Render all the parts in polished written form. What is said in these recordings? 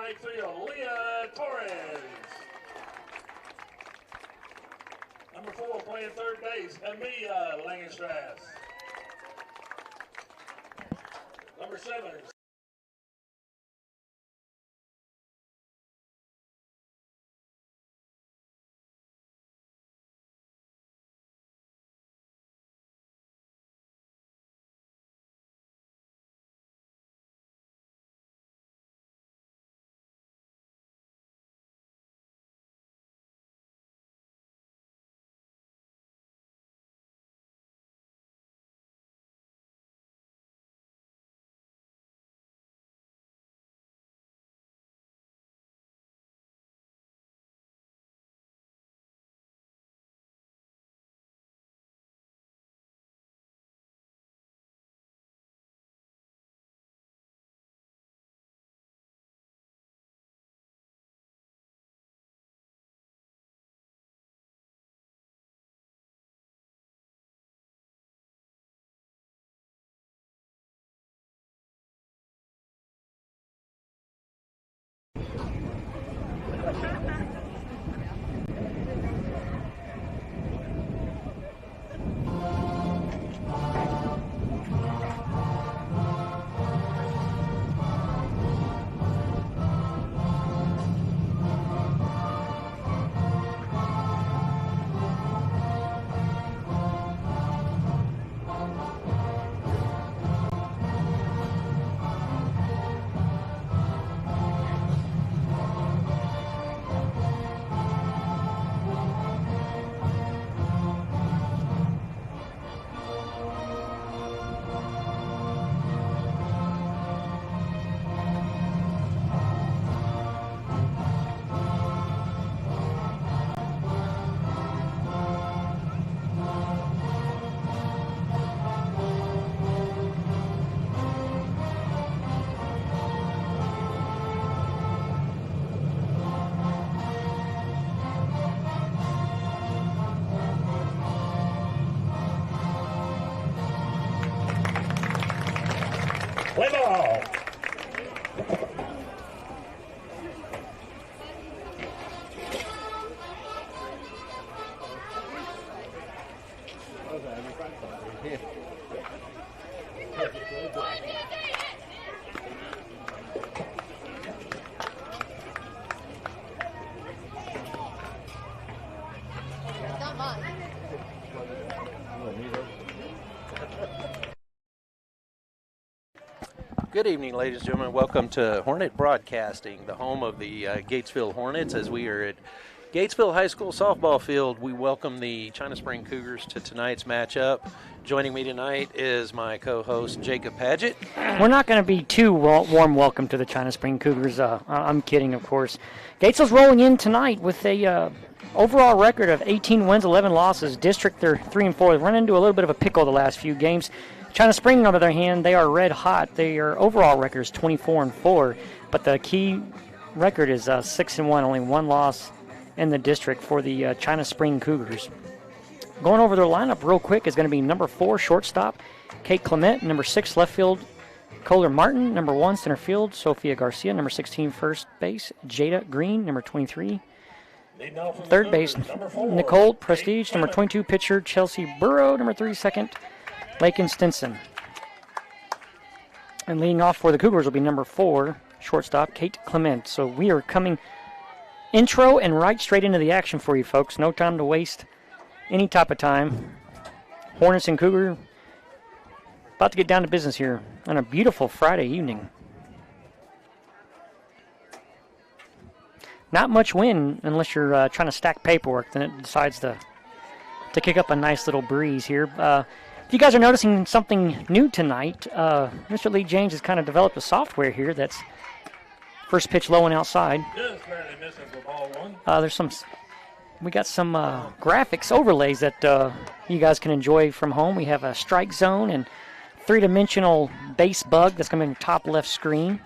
right field, Lady Torres. Number 4 playing third base, Emilia Langenstrass. Number 7. Play ball. Good evening, ladies and gentlemen. Welcome to Hornet Broadcasting, the home of the Gatesville Hornets. As we are at Gatesville High School softball field, we welcome the China Spring Cougars to tonight's matchup. Joining me tonight is my co-host, Jacob Padgett. We're not going to be too warm welcome to the China Spring Cougars. I'm kidding, of course. Gatesville's rolling in tonight with a overall record of 18 wins, 11 losses. District, they're 3-4. They've run into a little bit of a pickle the last few games. China Spring, on the other hand, they are red hot. Their overall record is 24-4, but the key record is 6-1, only one loss in the district for the China Spring Cougars. Going over their lineup real quick is going to be number 4, shortstop, Kate Clement. Number 6, left field, Kohler Martin. Number 1, center field, Sophia Garcia. Number 16, first base, Jada Green. Number 23, third base, Nicole Prestige. Number 22, pitcher, Chelsea Burrow. Number 3, second, Lakin Stinson. And leading off for the Cougars will be number 4, shortstop, Kate Clement. So we are coming intro and right straight into the action for you folks. No time to waste any type of time. Hornets and Cougar about to get down to business here on a beautiful Friday evening. Not much wind unless you're trying to stack paperwork. Then it decides to kick up a nice little breeze here. If you guys are noticing something new tonight, Mr. Lee Jaynes has kind of developed a software here that's first pitch low and outside. Just barely missing for ball one. We got some graphics overlays that you guys can enjoy from home. We have a strike zone and three-dimensional base bug that's going to be in the top left screen,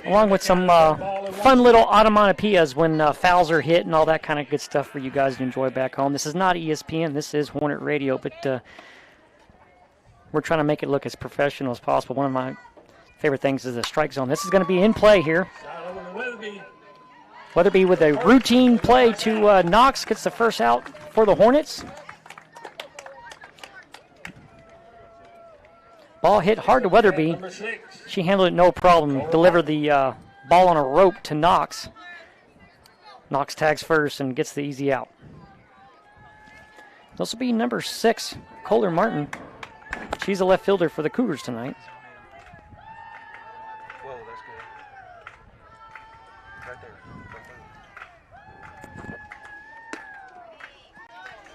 along with some fun little automatopoeias when fouls are hit and all that kind of good stuff for you guys to enjoy back home. This is not ESPN. This is Hornet Radio, but we're trying to make it look as professional as possible. One of my favorite things is the strike zone. This is going to be in play here. Shot over to Weatherby. Weatherby with a routine play to Knox gets the first out for the Hornets. Ball hit hard to Weatherby. Number 6. She handled it no problem. Delivered the ball on a rope to Knox. Knox tags first and gets the easy out. This will be number 6, Kohler Martin. She's a left fielder for the Cougars tonight. Whoa, that's good. Right there.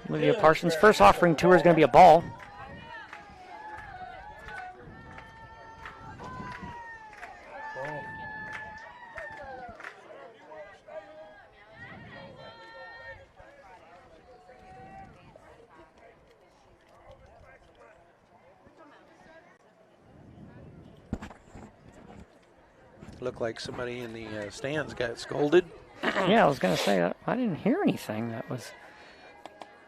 Olivia Parsons' first offering to her is going to be a ball. Looked like somebody in the stands got scolded. Yeah, I was going to say that. I didn't hear anything. That was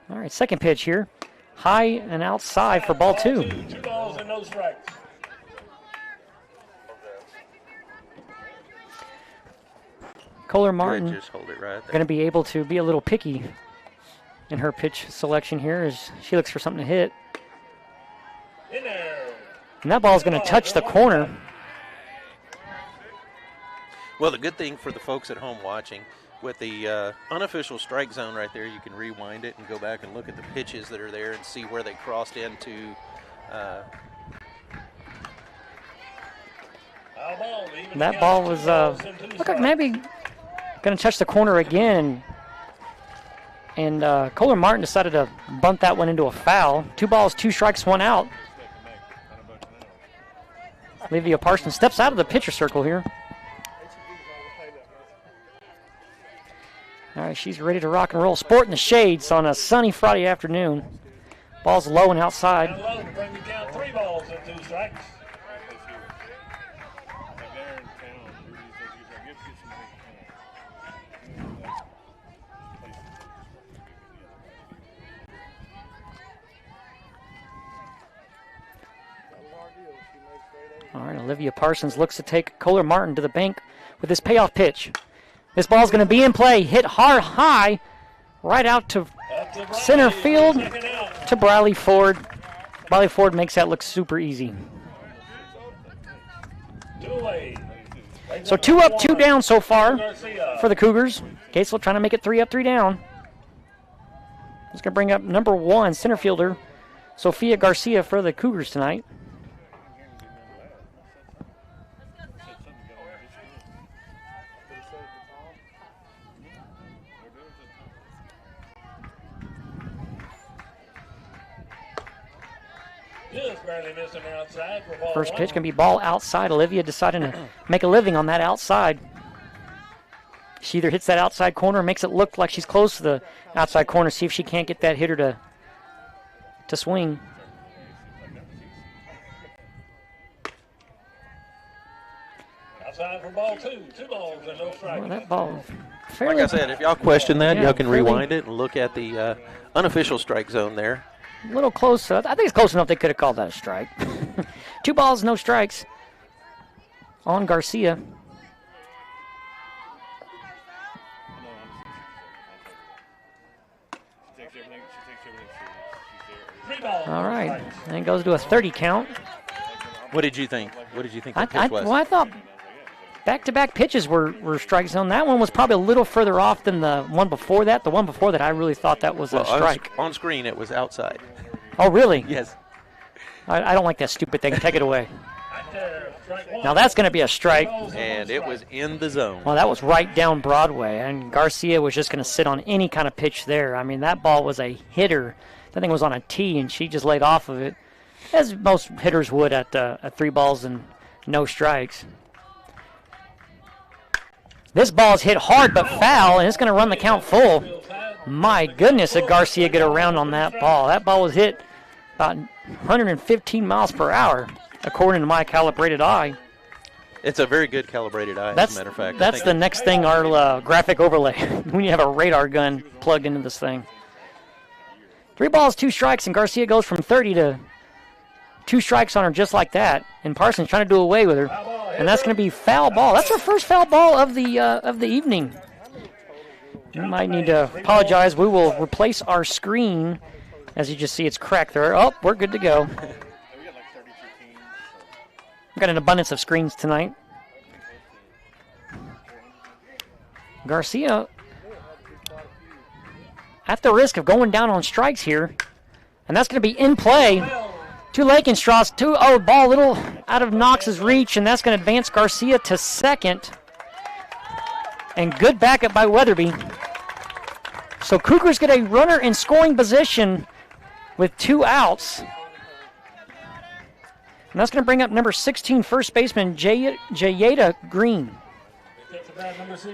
all right. Second pitch here, high and outside for ball 2. 2 balls and no strikes. Kohler Good, Martin just hold it right there. going to be able to be a little picky in her pitch selection here as she looks for something to hit. In there. And that ball is going to touch the corner. Well, the good thing for the folks at home watching, with the unofficial strike zone right there, you can rewind it and go back and look at the pitches that are there and see where they crossed into. That ball was look like maybe going to touch the corner again. And Kohler Martin decided to bunt that one into a foul. 2 balls, 2 strikes, 1 out. Olivia Parsons steps out of the pitcher circle here. All right, she's ready to rock and roll. Sporting the shades on a sunny Friday afternoon. Ball's low and outside. Down low to bring it down 3 balls and 2 strikes. All right, Olivia Parsons looks to take Kohler Martin to the bank with this payoff pitch. This ball's going to be in play, hit hard, high, right out to center field to Briley Ford. Briley Ford makes that look super easy. 2 away. So 2 up, 2 down so far for the Cougars. Gatesville trying to make it 3 up, 3 down. It's going to bring up number 1 center fielder Sophia Garcia for the Cougars tonight. Just barely missing outside for ball First 1. pitch can be ball outside. Olivia deciding to make a living on that outside. She either hits that outside corner or makes it look like she's close to the outside corner. See if she can't get that hitter to swing. Outside for ball 2. 2 balls and no strikes. Well, that ball fairly, Like I said, if y'all question that, Yeah, y'all can fairly- rewind it and look at the unofficial strike zone there. a little close. I think it's close enough they could have called that a strike. 2 balls, no strikes on Garcia. All right, and it goes to a 30 count. What did you think? What did you think the pitch was? Well, I thought back-to-back pitches were strike zone. That one was probably a little further off than the one before that. The one before that, I really thought that was a Well, strike. on screen, it was outside. Oh, really? Yes. I don't like that stupid thing. Take it away. Now that's going to be a strike. And it was in the zone. Well, that was right down Broadway, and Garcia was just going to sit on any kind of pitch there. I mean, that ball was a hitter. That thing was on a tee, and she just laid off of it, as most hitters would at 3 balls and no strikes. This ball is hit hard but foul, and it's going to run the count full. My goodness, did Garcia get around on that ball. That ball was hit about 115 miles per hour, according to my calibrated eye. It's a very good calibrated eye, as a matter of fact. That's the next thing, our graphic overlay, when you have a radar gun plugged into this thing. 3 balls, 2 strikes, and Garcia goes from 30 to 2 strikes on her just like that, and Parsons trying to do away with her, and that's going to be foul ball. That's her first foul ball of the evening. You might need to apologize. We will replace our screen. As you just see, it's cracked there. Oh, we're good to go. We've got an abundance of screens tonight. Garcia, at the risk of going down on strikes here, and that's going to be in play. To Lakenstraw, ball a little out of Knox's reach, and that's going to advance Garcia to second. And good backup by Weatherby. So Cougars get a runner in scoring position with 2 outs. And that's going to bring up number 16 first baseman Jaynes Green.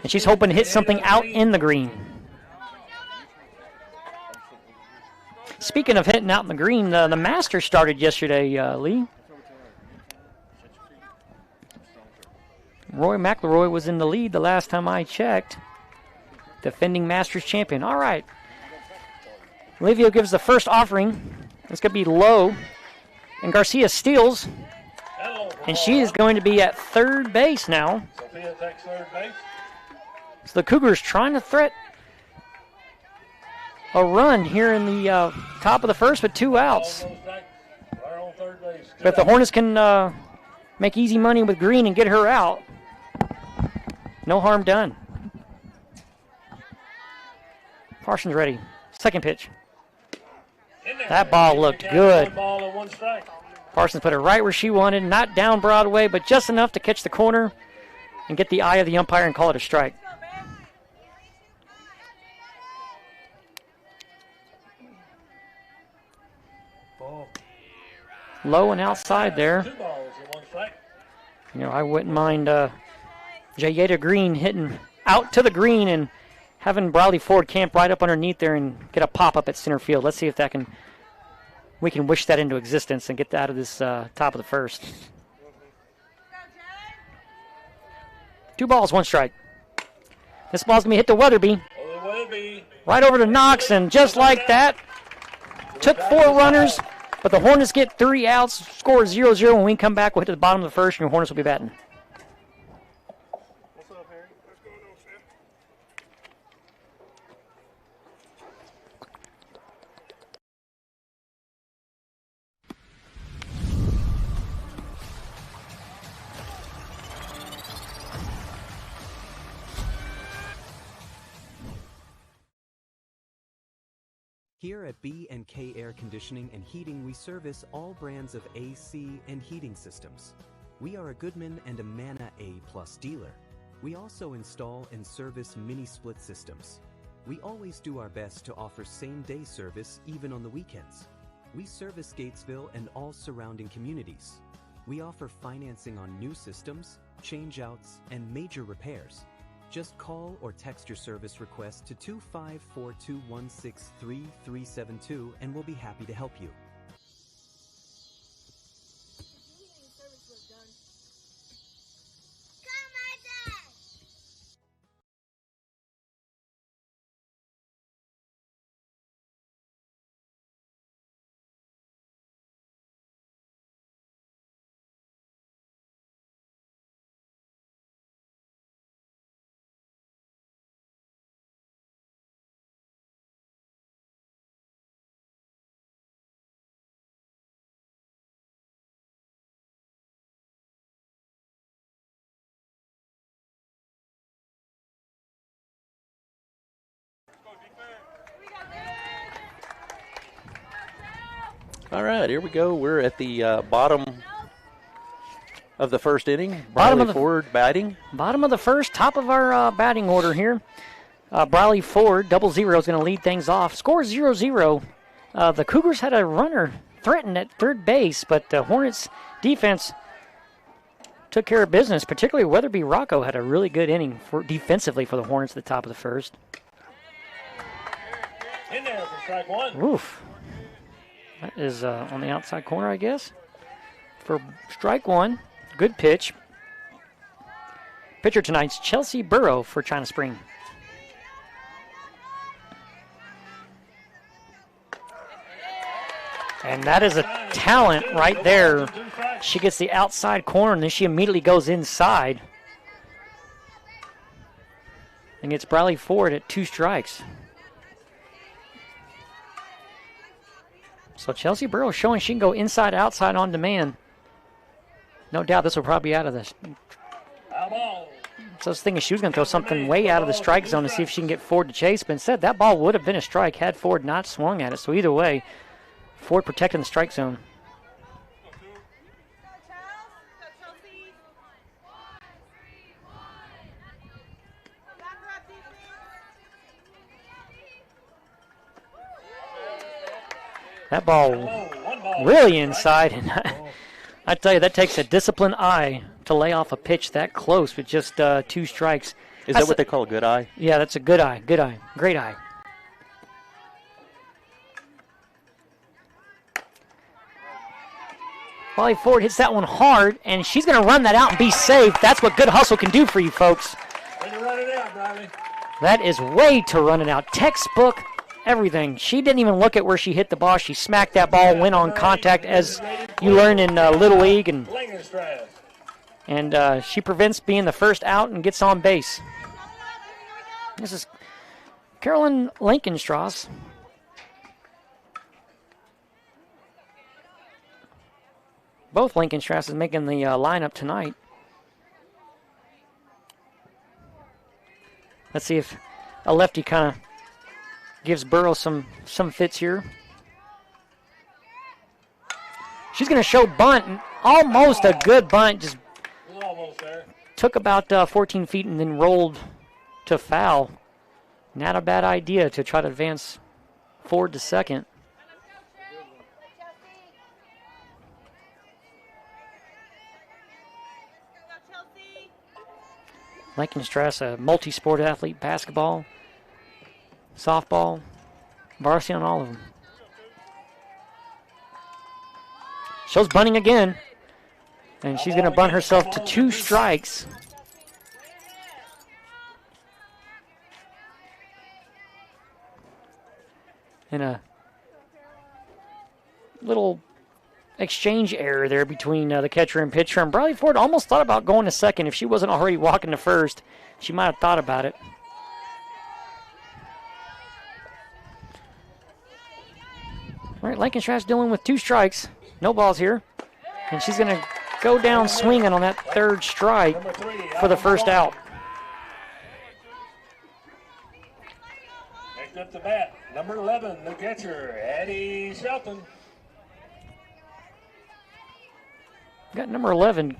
And she's hoping to hit something out in the green. Speaking of hitting out in the green, the Masters started yesterday, Lee. Roy McIlroy was in the lead the last time I checked. Defending Masters champion. All right. Livio gives the first offering. It's going to be low. And Garcia steals. And she is going to be at third base now. Sophia takes third base. So the Cougars trying to threat a run here in the top of the first with 2 outs. But if the Hornets can make easy money with Green and get her out, no harm done. Parsons ready. Second pitch. That ball looked good. Parsons put it right where she wanted, not down Broadway, but just enough to catch the corner and get the eye of the umpire and call it a strike. Low and outside there. 2 balls and 1 strike. You know, I wouldn't mind Jaynes Green hitting out to the green and having Bradley Ford camp right up underneath there and get a pop-up at center field. Let's see if we can wish that into existence and get that out of this top of the first. 2 balls, 1 strike. This ball's going to be hit to Weatherby. Right over to Knox, and just like that, took 4 runners, but the Hornets get 3 outs, score 0-0. When we come back, we'll hit to the bottom of the first, and your Hornets will be batting. Here at B&K Air Conditioning and Heating, we service all brands of AC and heating systems. We are a Goodman and a Manna A+ dealer. We also install and service mini-split systems. We always do our best to offer same-day service even on the weekends. We service Gatesville and all surrounding communities. We offer financing on new systems, change-outs, and major repairs. Just call or text your service request to 254-216-3372 and we'll be happy to help you. All right, here we go. We're at the bottom of the first inning. Bottom of the Ford batting. Bottom of the first, top of our batting order here. Bradley Ford, 0-0, is going to lead things off. Score 0-0. The Cougars had a runner threatened at third base, but the Hornets defense took care of business. Particularly Weatherby Rocco had a really good inning defensively for the Hornets at the top of the first. In there for strike 1. Oof. That is on the outside corner, I guess. For strike 1, good pitch. Pitcher tonight's Chelsea Burrow for China Spring. And that is a talent right there. She gets the outside corner, and then she immediately goes inside. And gets Bradley Ford at 2 strikes. So Chelsea Burrow showing she can go inside, outside on demand. No doubt this will probably be out of this. So I was thinking she was going to throw something way out of the strike zone to see if she can get Ford to chase. But instead, that ball would have been a strike had Ford not swung at it. So either way, Ford protecting the strike zone. That ball really inside, and I tell you, that takes a disciplined eye to lay off a pitch that close with just 2 strikes. Is that what they call a good eye? Yeah, that's a good eye, great eye. Bradley Ford hits that one hard, and she's going to run that out and be safe. That's what good hustle can do for you folks. Way to run it out, Bradley. That is way to run it out. Textbook. Everything. She didn't even look at where she hit the ball. She smacked that ball, went on contact, as you learn in Little League, and she prevents being the first out and gets on base. This is Carolyn Lankenstrass. Both Lankenstrasses making the lineup tonight. Let's see if a lefty kind of gives Burrow some fits here. She's going to show bunt, and almost a good bunt. Just took about 14 feet and then rolled to foul. Not a bad idea to try to advance forward to second. Lankenstrass, a multi-sport athlete, basketball, softball, varsity on all of them. Shows bunting again, and she's going to bunt herself to 2 strikes. And a little exchange error there between the catcher and pitcher. And Bradley Ford almost thought about going to second. If she wasn't already walking to first, she might have thought about it. All right, Lankenstrass dealing with 2 strikes. No balls here. And she's going to go down swinging on that 3rd strike for the first out. Next up to bat, number 11, the catcher, Addie Shelton. Got number 11,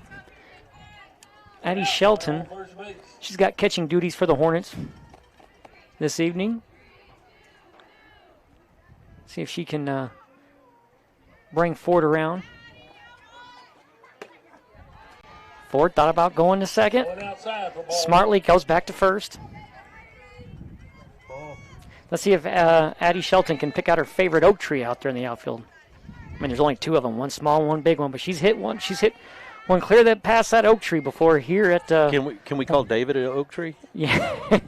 Addie Shelton. She's got catching duties for the Hornets this evening. See if she can bring Ford around. Ford thought about going to second. Smartly goes back to first. Let's see if Addie Shelton can pick out her favorite oak tree out there in the outfield. I mean, there's only 2 of them, one small, one big one, but she's hit one. She's hit one clear that past that oak tree before here at. Can we call David an oak tree? Yeah.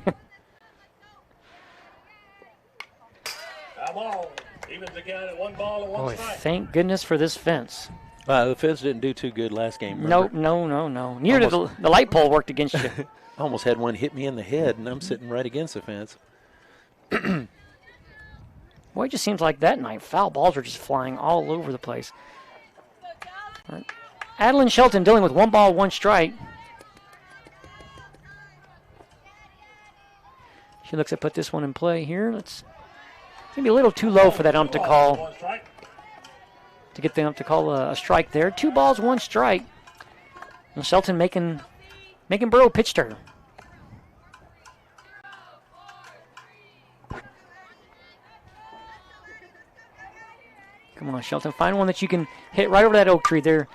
Even the guy at 1 ball and 1 Boy, strike. thank goodness for this fence. The fence didn't do too good last game. Remember? No. Near to the light pole worked against you. Almost had one hit me in the head, and I'm sitting right against the fence. Boy, it just seems like that night foul balls are just flying all over the place. Right. Adeline Shelton dealing with 1 ball, 1 strike. She looks to put this one in play here. It's going to be a little too low for that ump to call. To get the ump to call a strike there. 2 balls, 1 strike. And Shelton making Burrow pitch to her. Come on, Shelton. Find one that you can hit right over that oak tree there.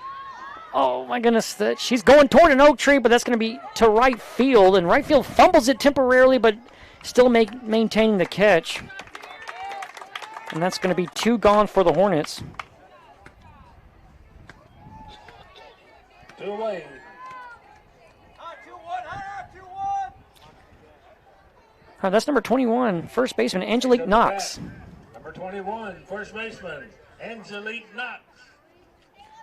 Oh, my goodness. She's going toward an oak tree, but that's going to be to right field. And right field fumbles it temporarily, but still maintaining the catch. And that's going to be 2 gone for the Hornets. 2 away. 2-1. That's number 21, first baseman Angelique Knox. Number 21, first baseman Angelique Knox.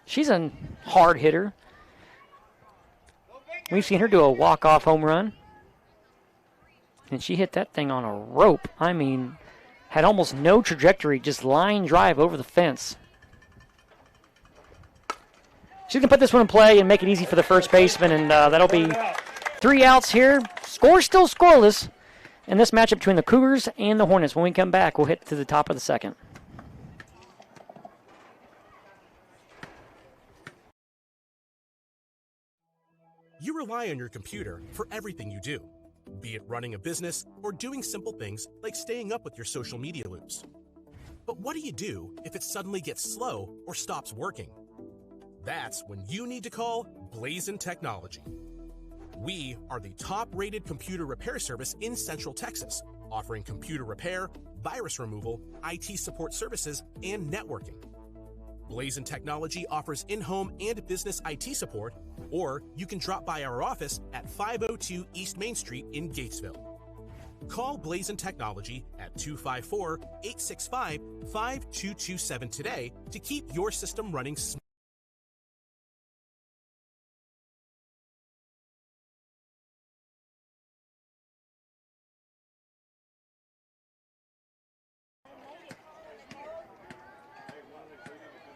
She's a hard hitter. We've seen her do a walk-off home run. And she hit that thing on a rope. I mean, had almost no trajectory, just line drive over the fence. She's going to put this one in play and make it easy for the first baseman, and that'll be 3 outs here. Score still scoreless in this matchup between the Cougars and the Hornets. When we come back, we'll hit to the top of the second. You rely on your computer for everything you do, be it running a business or doing simple things like staying up with your social media loops. But what do you do if it suddenly gets slow or stops working? That's when you need to call Blazin Technology. We are the top-rated computer repair service in Central Texas, offering computer repair, virus removal, IT support services, and networking. Blazin Technology offers in-home and business IT support, or you can drop by our office at 502 East Main Street in Gatesville. Call Blazin Technology at 254-865-5227 today to keep your system running smoothly.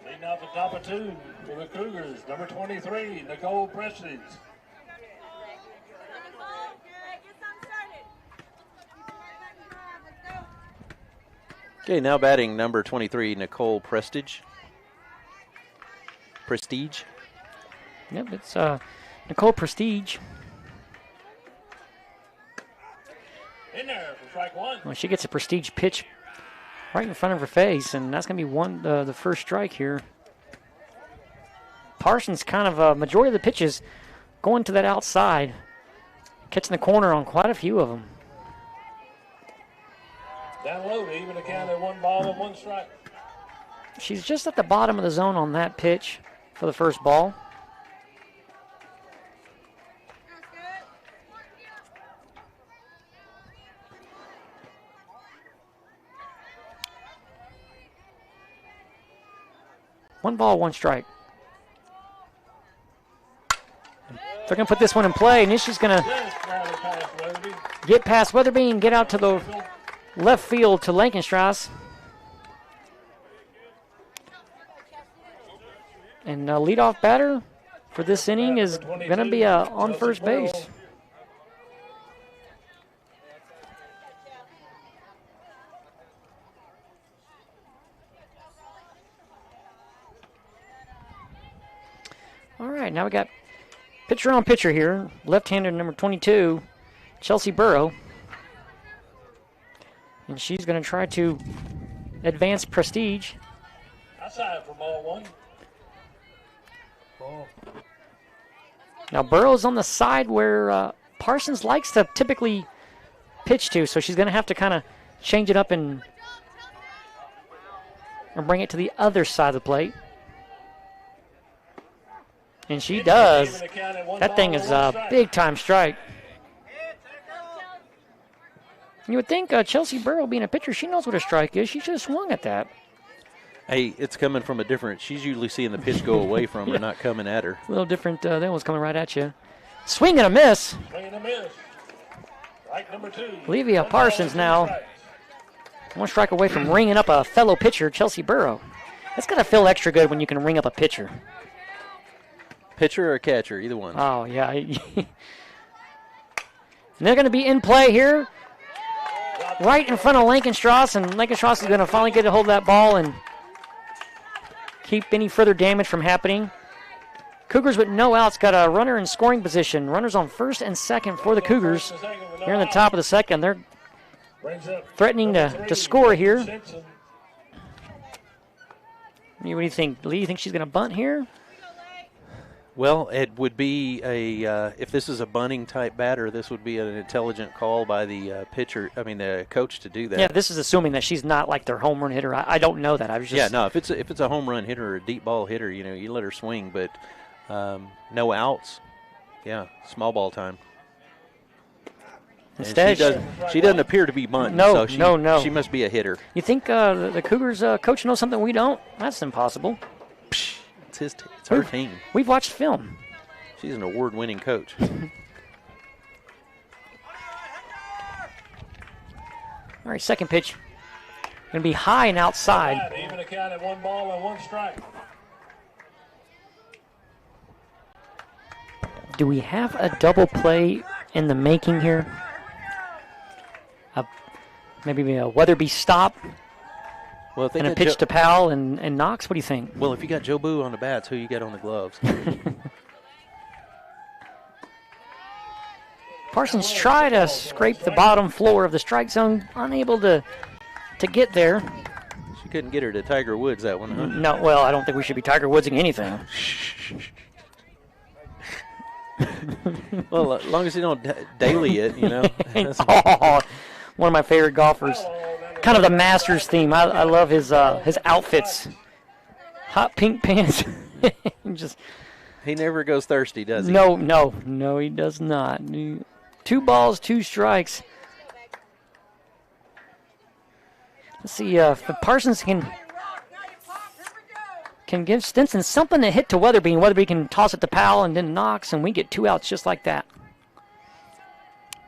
Leading out the top of 2 for the Cougars, number 23, Nicole Prestige. Okay, now batting number 23, Nicole Prestige. Prestige. Yep, it's Nicole Prestige. In there for strike 1. Well, she gets a Prestige pitch right in front of her face, and that's going to be the first strike here. Parsons kind of a majority of the pitches going to that outside, catching the corner on quite a few of them. Down low, they even accounted 1 ball and 1 strike. She's just at the bottom of the zone on that pitch for the first ball. One ball, 1 strike. They're going to put this one in play, and she's going to get past Weatherby and get out to the left field to Lankenstrass. And leadoff batter for this inning is going to be on first base. All right, now we got pitcher on pitcher here. Left-hander number 22, Chelsea Burrow. And she's going to try to advance Prestige. Outside for ball 1. Ball. Now Burrow's on the side where Parsons likes to typically pitch to, so she's going to have to kind of change it up and bring it to the other side of the plate. And she does. That thing is a big-time strike. You would think Chelsea Burrow, being a pitcher, she knows what a strike is. She should have swung at that. Hey, it's coming from a different. She's usually seeing the pitch go away from her, not coming at her. A little different. That one's coming right at you. Swing and a miss. Swing and a miss. Strike number 2. Olivia Parsons now 1 strike away from ringing up a fellow pitcher, Chelsea Burrow. That's got to feel extra good when you can ring up a pitcher. Pitcher or catcher, either one. Oh, yeah. And they're going to be in play here right in front of Lankenstrass, and Lankenstrass is going to finally get a hold of that ball and keep any further damage from happening. Cougars with no outs got a runner in scoring position. Runners on first and second for the Cougars. Here in the top of the second, they're threatening to score here. What do you think, Lee? You think she's going to bunt here? Well, it would be if this is a bunting type batter, this would be an intelligent call by the the coach to do that. Yeah, this is assuming that she's not like their home run hitter. I don't know that. I was just. Yeah, no, if it's a home run hitter or a deep ball hitter, you let her swing, but no outs. Yeah, small ball time. Instead, she doesn't appear to be bunting. No, so no. She must be a hitter. You think the Cougars coach knows something we don't? That's impossible. It's her team. We've watched film. She's an award-winning coach. All right, second pitch. Going to be high and outside. Even a count at 1 ball and 1 strike. Do we have a double play in the making here? Maybe a Weatherby stop Well, if they and a got pitch to Powell and Knox. What do you think? Well, if you got Joe Boo on the bats, who you got on the gloves? Parsons tried to scrape the bottom floor of the strike zone, unable to get there. She couldn't get her to Tiger Woods that one, huh? No, well, I don't think we should be Tiger Woodsing anything. Well, as long as you don't daily it, you know. Oh, one of my favorite golfers. Kind of the Masters theme. I love his outfits. Hot pink pants. He never goes thirsty, does he? No, he does not. 2 balls, 2 strikes. Let's see if Parsons can give Stinson something to hit to Weatherby, and Weatherby can toss it to Powell and then Knox, and we get 2 outs just like that.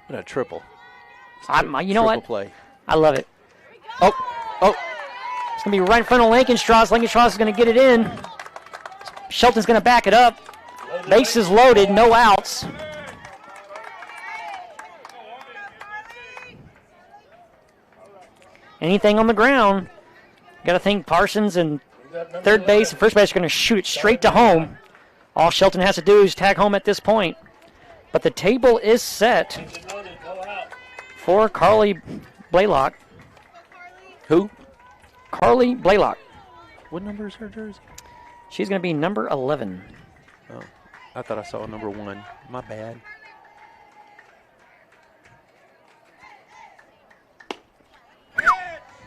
What a triple. You know what? Play. I love it. Oh. It's going to be right in front of Lankenstrass. Lankenstrass is going to get it in. Shelton's going to back it up. Bases loaded, no outs. Anything on the ground. Got to think Parsons and third base and first base are going to shoot it straight to home. All Shelton has to do is tag home at this point. But the table is set for Carly Blaylock. Who? Carly Blaylock. What number is her jersey? She's going to be number 11. Oh, I thought I saw number 1. My bad.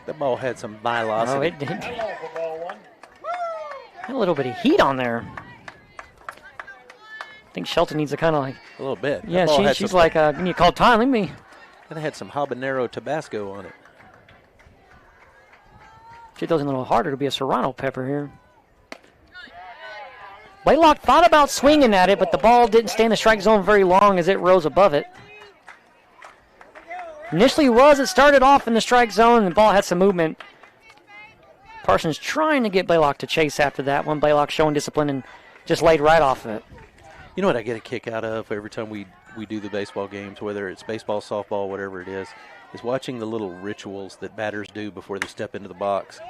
That ball had some velocity. Oh, it did. Had a little bit of heat on there. I think Shelton needs to kind of like... A little bit. Yeah, she's like, you need to call time. Let me... It had some habanero Tabasco on it. Get those in a little harder to be a serrano pepper here. Blaylock thought about swinging at it, but the ball didn't stay in the strike zone very long as it rose above it. Initially it started off in the strike zone, and the ball had some movement. Parsons trying to get Blaylock to chase after that one. Blaylock showing discipline and just laid right off of it. You know what I get a kick out of every time we do the baseball games, whether it's baseball, softball, whatever it is watching the little rituals that batters do before they step into the box.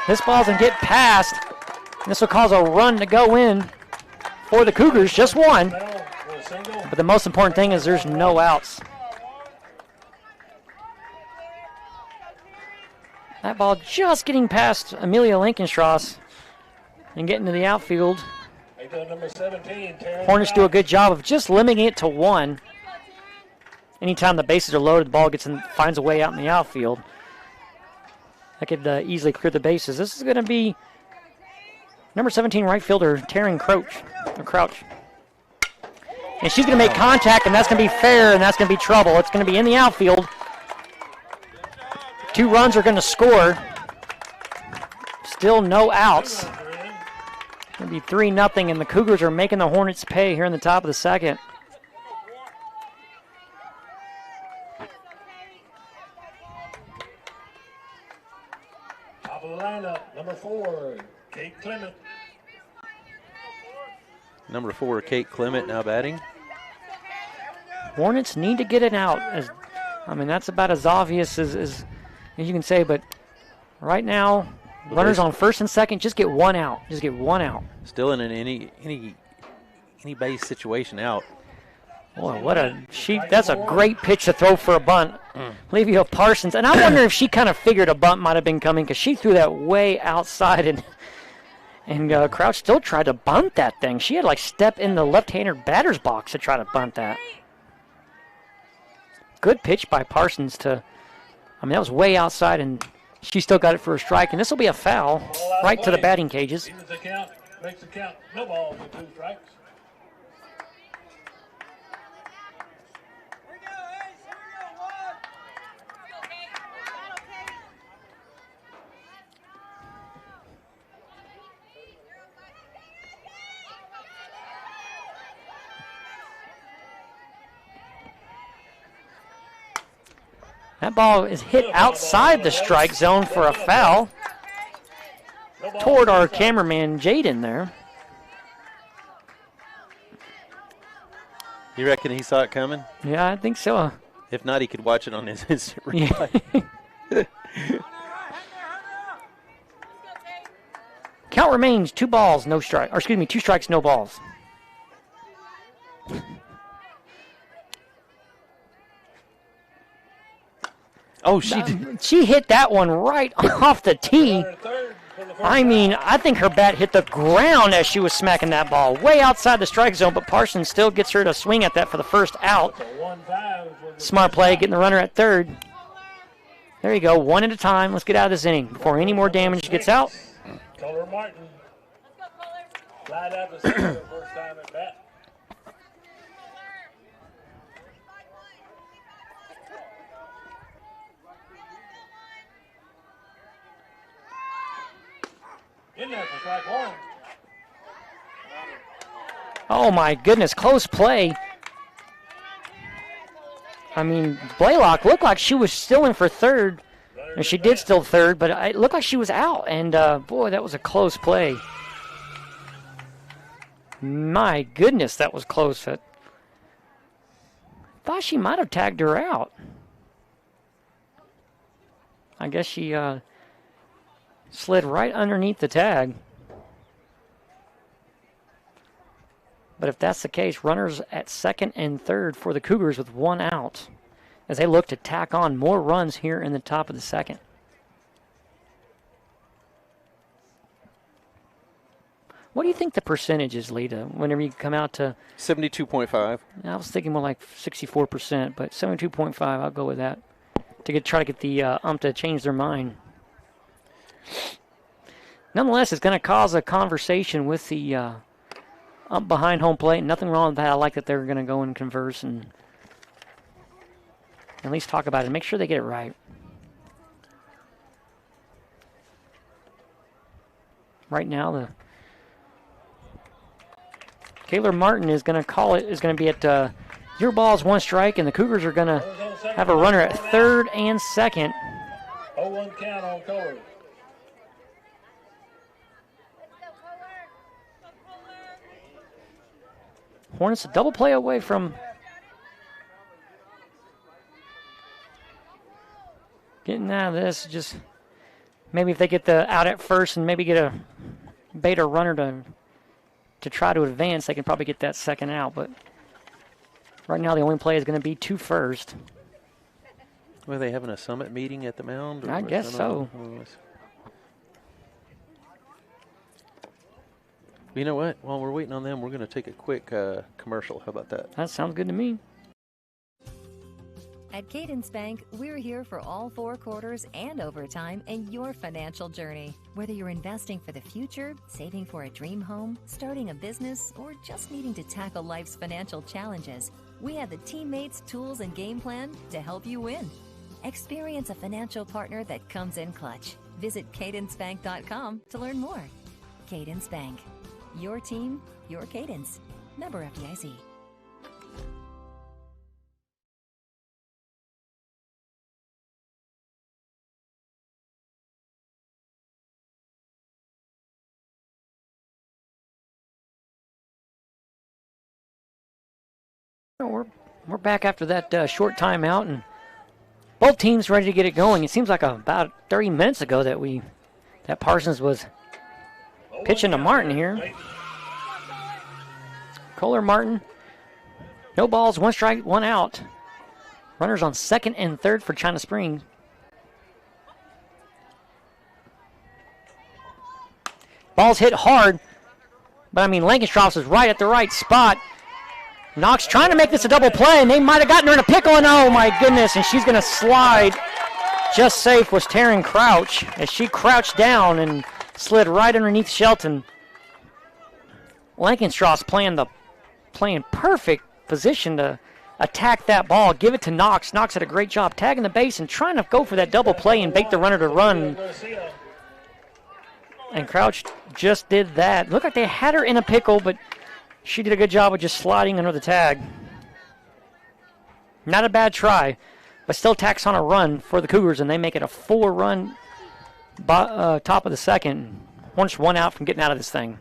This ball's going to get past. This will cause a run to go in for the Cougars, just one. But the most important thing is there's no outs. That ball just getting past Amelia Lankenstrass and getting to the outfield. Number 17, Hornets do a good job of just limiting it to 1. Anytime the bases are loaded, the ball finds a way out in the outfield. That could easily clear the bases. This is going to be number 17 right fielder Taryn Crouch. And she's going to make contact, and that's going to be fair, and that's going to be trouble. It's going to be in the outfield. 2 runs are going to score. Still no outs. It's going to be 3-0, and the Cougars are making the Hornets pay here in the top of the second. Top of the lineup, number 4, Kate Clement. Number 4, Kate Clement now batting. Hornets need to get it out. That's about as obvious as you can say, but right now, runners on first and second, just get 1 out. Just get 1 out. Still in any base situation out. Boy, that's a great pitch to throw for a bunt. Levia Parsons. And I wonder if she kind of figured a bunt might have been coming because she threw that way outside and Crouch still tried to bunt that thing. She had to step in the left-hander batter's box to try to bunt that. Good pitch by Parsons that was way outside, and she still got it for a strike, and this will be a foul right to the batting cages. Evens the count, makes the count, no balls and 2 strikes. That ball is hit outside the strike zone for a foul toward our cameraman, Jayden there. You reckon he saw it coming? Yeah, I think so. If not, he could watch it on his replay. Yeah. Count remains 2 balls, no strike. Or excuse me, 2 strikes, no balls. Oh, she did. She hit that one right off the tee. I mean, I think her bat hit the ground as she was smacking that ball way outside the strike zone, but Parsons still gets her to swing at that for the first out. Smart play, getting the runner at third. There you go, one at a time. Let's get out of this inning before any more damage gets out. Kohler Martin. Slide out the center the first time at bat. In there for strike 1. Oh my goodness, close play. I mean, Blaylock looked like she was still in for third. And she did still third, but it looked like she was out. And boy, that was a close play. My goodness, that was close. I thought she might have tagged her out. I guess she slid right underneath the tag. But if that's the case, runners at second and third for the Cougars with 1 out as they look to tack on more runs here in the top of the second. What do you think the percentage is, Lita, whenever you come out to... 72.5. I was thinking more like 64%, but 72.5, I'll go with that to try to get the ump to change their mind. Nonetheless, it's going to cause a conversation with the ump behind home plate. Nothing wrong with that. I like that they're going to go and converse and at least talk about it. Make sure they get it right. Right now, the Kohler Martin is going to call it. Is going to be at your ball's 1 strike, and the Cougars are going to have a runner at third and second. 0-1 count on Kohler. Hornets a double play away from getting out of this. Just maybe if they get the out at first and maybe get a bait or runner to try to advance, they can probably get that second out. But right now the only play is going to be 2 first. Were they having a summit meeting at the mound? Or I guess so. You know what? While we're waiting on them, we're going to take a quick commercial. How about that? That sounds good to me. At Cadence Bank, we're here for all 4 quarters and overtime in your financial journey. Whether you're investing for the future, saving for a dream home, starting a business, or just needing to tackle life's financial challenges, we have the teammates, tools, and game plan to help you win. Experience a financial partner that comes in clutch. Visit cadencebank.com to learn more. Cadence Bank. Your team, your cadence. Member FDIC. We're back after that short timeout, and both teams ready to get it going. It seems like about 30 minutes ago that Parsons was pitching to Martin here. Kohler Martin, no balls, 1 strike, 1 out. Runners on second and third for China Springs. Ball's hit hard, but I mean Lankenstraus is right at the right spot. Knox trying to make this a double play, and they might have gotten her in a pickle, and oh my goodness, and she's going to slide. Just safe was Taryn Crouch as she crouched down and slid right underneath Shelton. Lankenstraus playing perfect position to attack that ball, give it to Knox. Knox had a great job tagging the base and trying to go for that double play and bait the runner to run. And Crouch just did that. Looked like they had her in a pickle, but she did a good job of just sliding under the tag. Not a bad try but still tacks on a run for the Cougars, and they make it a 4-run top of the second. Hornets 1 out from getting out of this thing.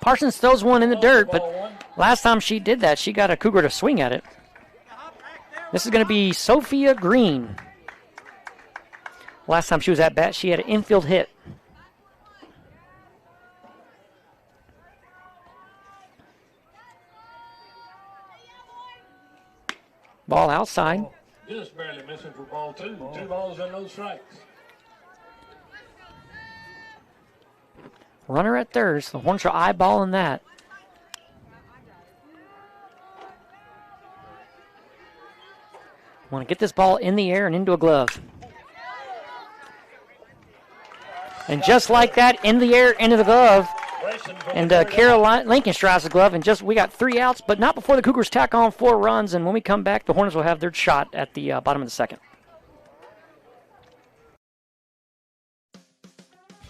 Parsons throws one in the dirt, but last time she did that, she got a Cougar to swing at it. This is going to be Sophia Green. Last time she was at bat, she had an infield hit. Ball outside. Just barely missing for ball 2. 2 balls and no strikes. Runner at third, so the Hornets are eyeballing that. Want to get this ball in the air and into a glove. And just like that, in the air, into the glove. And Caroline Lincolnstrauss' glove, and we got 3 outs, but not before the Cougars tack on 4 runs, and when we come back, the Hornets will have their shot at the bottom of the second.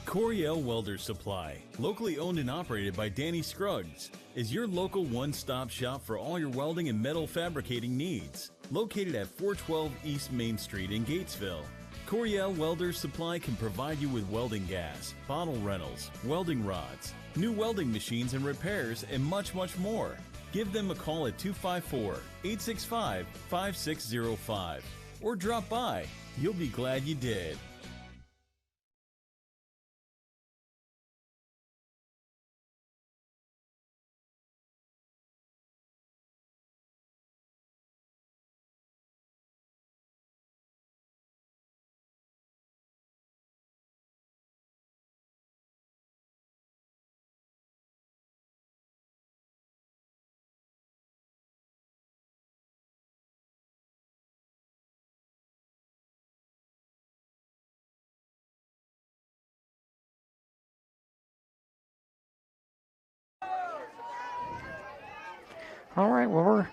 Coriel Welder Supply, locally owned and operated by Danny Scruggs, is your local one-stop shop for all your welding and metal fabricating needs. Located at 412 East Main Street in Gatesville, Coriel Welder Supply can provide you with welding gas, bottle rentals, welding rods, new welding machines and repairs, and much, much more. Give them a call at 254-865-5605 or drop by. You'll be glad you did. All right, well, we're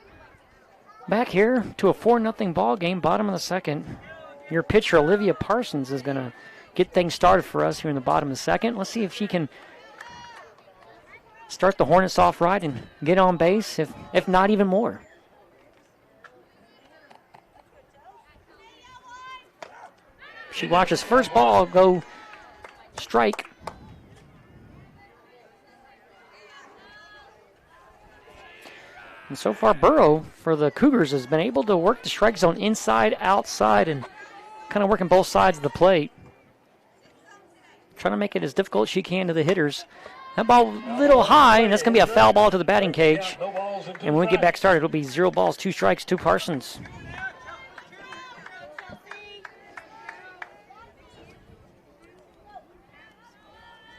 back here to a 4-0 ball game, bottom of the second. Your pitcher, Olivia Parsons, is going to get things started for us here in the bottom of the second. Let's see if she can start the Hornets off right and get on base, if not even more. She watches first ball go strike. And so far, Burrow for the Cougars has been able to work the strike zone inside, outside, and kind of working both sides of the plate. Trying to make it as difficult as she can to the hitters. That ball a little high, and that's going to be a foul ball to the batting cage. And when we get back started, it'll be 0 balls, 2 strikes, 2 Parsons.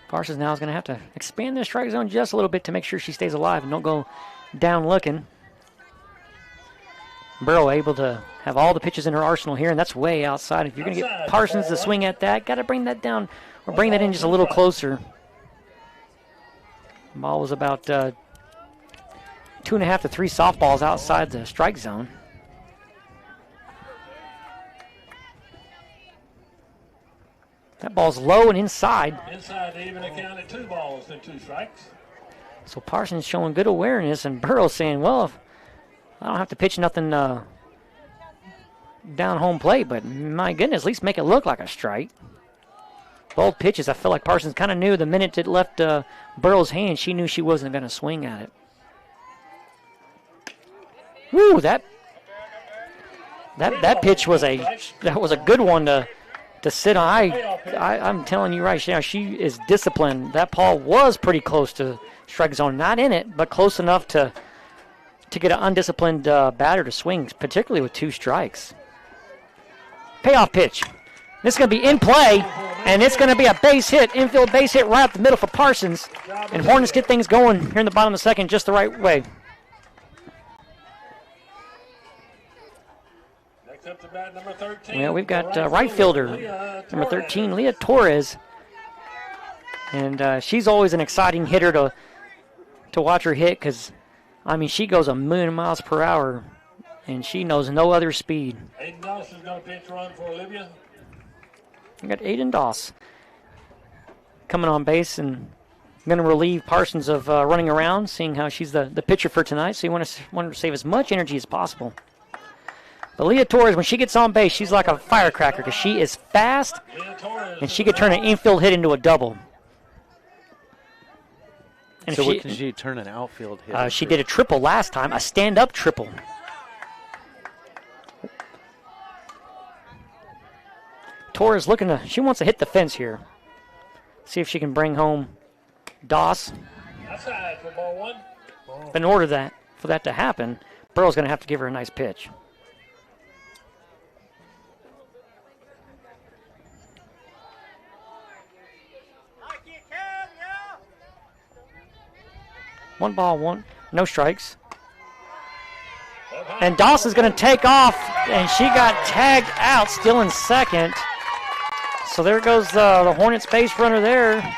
Parsons now is going to have to expand the strike zone just a little bit to make sure she stays alive and don't go down looking. Burrow able to have all the pitches in her arsenal here, and that's way outside. If you're going to get Parsons to swing at that, got to bring that down or bring that in just a little closer. The ball was about 2.5 to 3 softballs outside the strike zone. That ball's low and inside. Inside to even account at 2 balls and 2 strikes. So Parsons showing good awareness, and Burrow saying, well, if I don't have to pitch nothing down home plate, but my goodness, at least make it look like a strike. Both pitches, I feel like Parsons kind of knew the minute it left Burrow's hand, she knew she wasn't going to swing at it. Woo, that pitch was a good one to sit on. I'm telling you right now, she is disciplined. That ball was pretty close to strike zone, not in it, but close enough to get an undisciplined batter to swing, particularly with 2 strikes. Payoff pitch. This is going to be in play, and it's going to be a base hit, infield base hit right up the middle for Parsons. And Hornets get things going here in the bottom of the second just the right way. Up to bat number 13. Well, we've got right fielder, number 13, Leah Torres. And she's always an exciting hitter to watch her hit because, I mean, she goes 1,000,000 miles per hour, and she knows no other speed. Aiden Doss is going to pitch run for Olivia. We got Aiden Doss coming on base and going to relieve Parsons of running around, seeing how she's the pitcher for tonight. So you want to save as much energy as possible. But Leah Torres, when she gets on base, she's like a firecracker because she is fast, and she could turn an infield hit into a double. And so what did she turn an outfield hit? She did a triple last time, a stand-up triple. Torres she wants to hit the fence here. See if she can bring home Doss. Outside for ball one. But in order for that to happen, Burrow's going to have to give her a nice pitch. One ball, no strikes. And Doss is going to take off, and she got tagged out, still in second. So there goes the Hornets base runner there.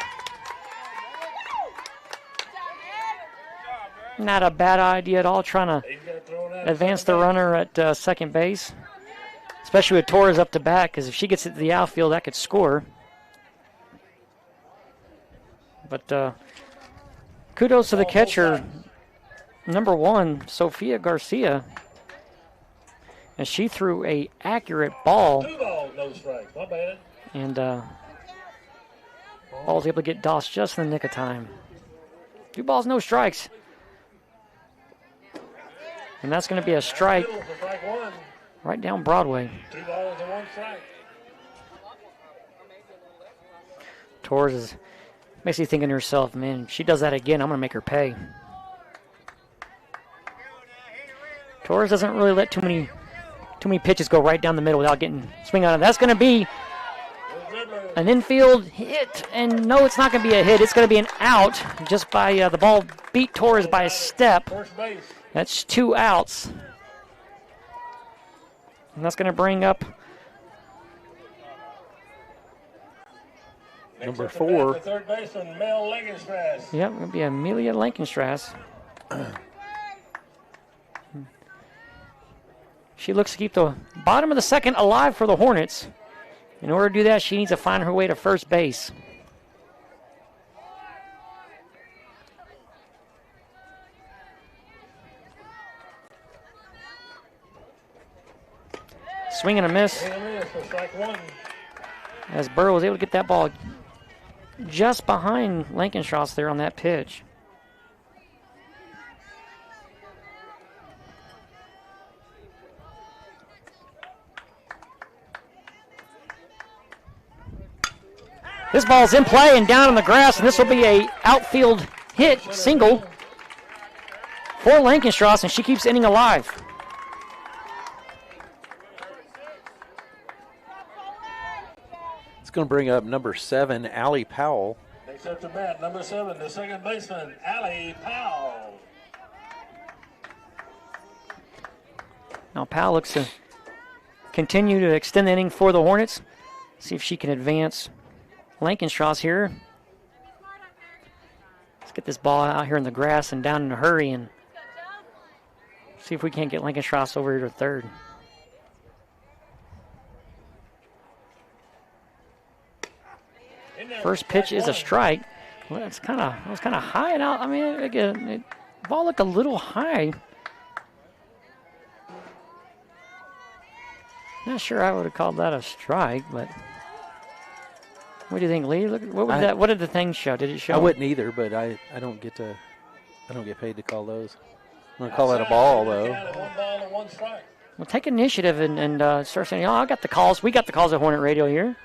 Not a bad idea at all, trying to advance the runner at second base. Especially with Torres up to bat, because if she gets it to the outfield, that could score. But kudos to the catcher, number 1, Sofia Garcia. And she threw a accurate ball. 2 balls, no strikes. Not bad. And ball was able to get Doss just in the nick of time. 2 balls, no strikes. And that's going to be a strike right down Broadway. 2 balls and 1 strike. Torres is basically thinking to herself, man, if she does that again, I'm going to make her pay. Torres doesn't really let too many pitches go right down the middle without getting swing on it. That's going to be an infield hit, and no, it's not going to be a hit. It's going to be an out just by the ball beat Torres by a step. First base. That's 2 outs. And that's going to bring up number 4. The third baseman, Mel Langenstrass. Yep, it'll be Amelia Lankenstrass. She looks to keep the bottom of the second alive for the Hornets. In order to do that, she needs to find her way to first base. Swing and a miss. As Burrow was able to get that ball just behind Lankenstrass there on that pitch. This ball's in play and down on the grass, and this will be a outfield hit, single for Lankenstrass, and she keeps the inning alive. It's going to bring up number 7, Allie Powell. Next up to bat, number 7, the second baseman, Allie Powell. Now Powell looks to continue to extend the inning for the Hornets. See if she can advance Lankenstrass here. Let's get this ball out here in the grass and down in a hurry and see if we can't get Lankenstrass over here to third. First pitch is a strike. Well, it was kind of high and out. I mean, the ball looked a little high. Not sure I would have called that a strike, but what do you think, Lee? Look, what did the thing show? Did it show? I wouldn't either, but I don't get paid to call those. I'm gonna call that a ball though. 1 ball and 1 strike. Well, take initiative and start saying, I got the calls. We got the calls at Hornet Radio here.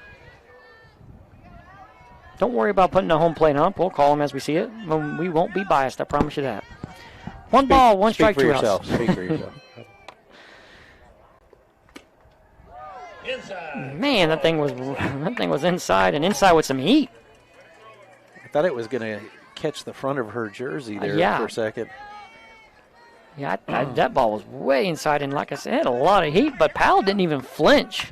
Don't worry about putting the home plate up. We'll call them as we see it. We won't be biased, I promise you that. 1 ball, 1 strike, 2 outs. Speak for yourself. Inside. Man, that thing was inside and inside with some heat. I thought it was going to catch the front of her jersey there yeah. for a second. Yeah, that ball was way inside, and like I said, had a lot of heat, but Powell didn't even flinch.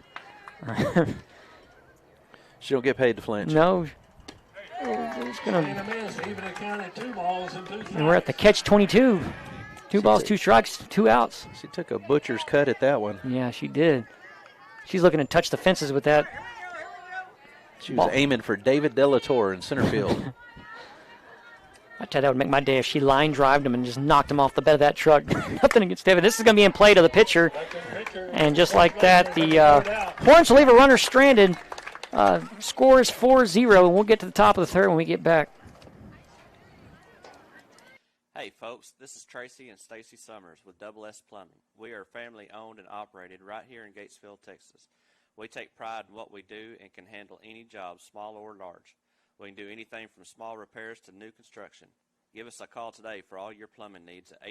She don't get paid to flinch. No. And we're at the catch-22. 2 balls, 2 strikes, 2 outs. She took a butcher's cut at that one. Yeah, she did. She's looking to touch the fences with that. She was aiming for David Delatorre in center field. I tell you, that would make my day if she line drived him and just knocked him off the bed of that truck. Nothing against David. This is going to be in play to the pitcher. And just like that, the Hornets will leave a runner stranded. Score is 4-0, and we'll get to the top of the third when we get back. Hey folks, this is Tracy and Stacy Summers with Double S Plumbing. We are family owned and operated right here in Gatesville, Texas. We take pride in what we do and can handle any job, small or large. We can do anything from small repairs to new construction. Give us a call today for all your plumbing needs at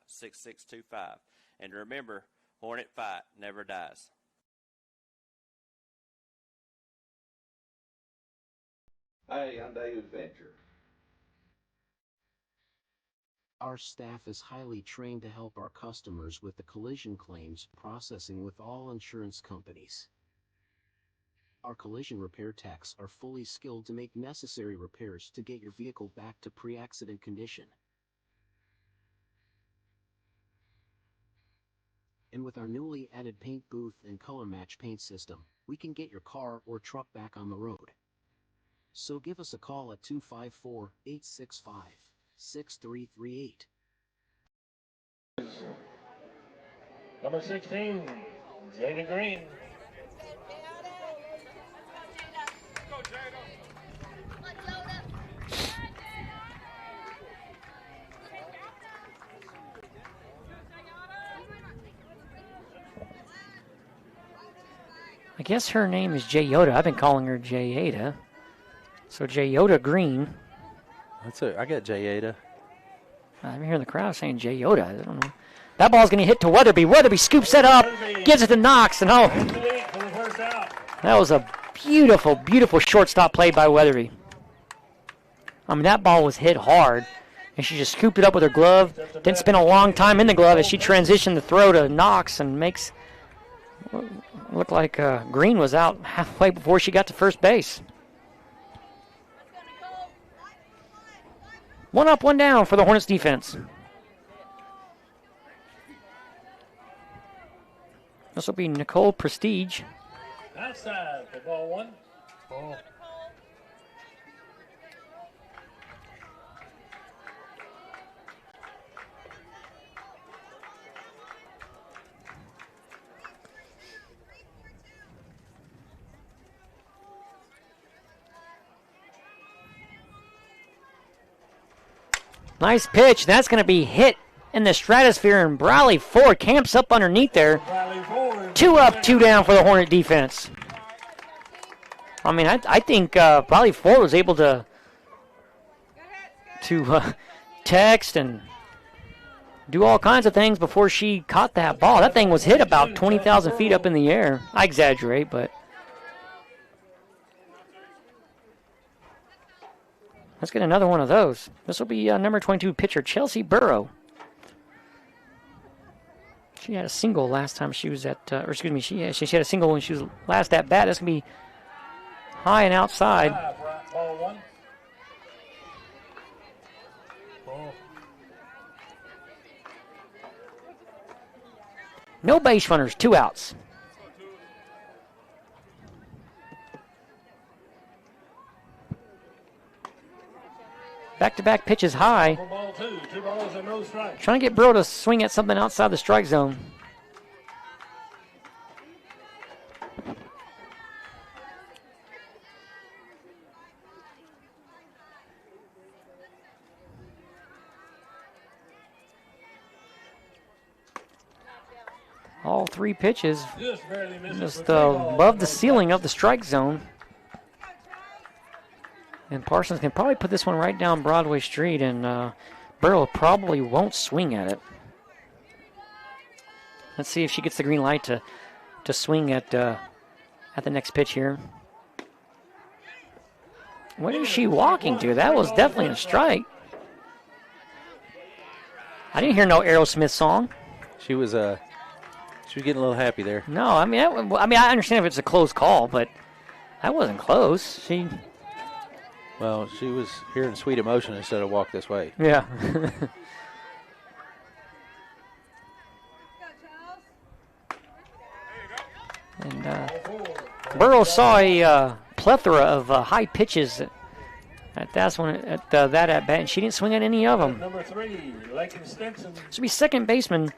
865-6625. And remember, Hornet Fight never dies. Hey, I'm David Fincher. Our staff is highly trained to help our customers with the collision claims processing with all insurance companies. Our collision repair techs are fully skilled to make necessary repairs to get your vehicle back to pre-accident condition. And with our newly added paint booth and color match paint system, we can get your car or truck back on the road. So give us a call at 254-865-6338. Number 16, Jaynes Green. I guess her name is Jayota. I've been calling her Jayada. So Jayota Green. That's it. I got Jayada. I'm hearing the crowd saying Jayota. I don't know. That ball's going to hit to Weatherby. Weatherby scoops it up, gives it to Knox, and oh, that was a beautiful, beautiful shortstop play by Weatherby. I mean, that ball was hit hard, and she just scooped it up with her glove. Didn't spend a long time in the glove as she transitioned the throw to Knox and makes look like Green was out halfway before she got to first base. One up, one down for the Hornets defense. This will be Nicole Prestige. Outside for ball one. Ball. Nice pitch. That's going to be hit in the stratosphere, and Bradley Ford camps up underneath there. 2 up, 2 down for the Hornet defense. I mean, I think Bradley Ford was able to text and do all kinds of things before she caught that ball. That thing was hit about 20,000 feet up in the air. I exaggerate, but let's get another one of those. This will be number 22 pitcher Chelsea Burrow. She had a single last time she was at, she had a single when she was last at bat. That's going to be high and outside. Ball one. Ball. No base runners, 2 outs. Back-to-back pitches high. Ball two. 2 balls and no strikes. Trying to get Burrow to swing at something outside the strike zone. All 3 pitches just above the ceiling of the strike zone. And Parsons can probably put this one right down Broadway Street, and Burrow probably won't swing at it. Let's see if she gets the green light to swing at the next pitch here. What is she walking to? That was definitely a strike. I didn't hear no Aerosmith song. She was getting a little happy there. No, I mean I understand if it's a close call, but that wasn't close. Well, she was hearing Sweet Emotion instead of Walk This Way. Yeah. And Burrow saw a plethora of high pitches at that one at that at bat, and she didn't swing at any of them. Number 3, Lincoln Stinson. This will be second baseman,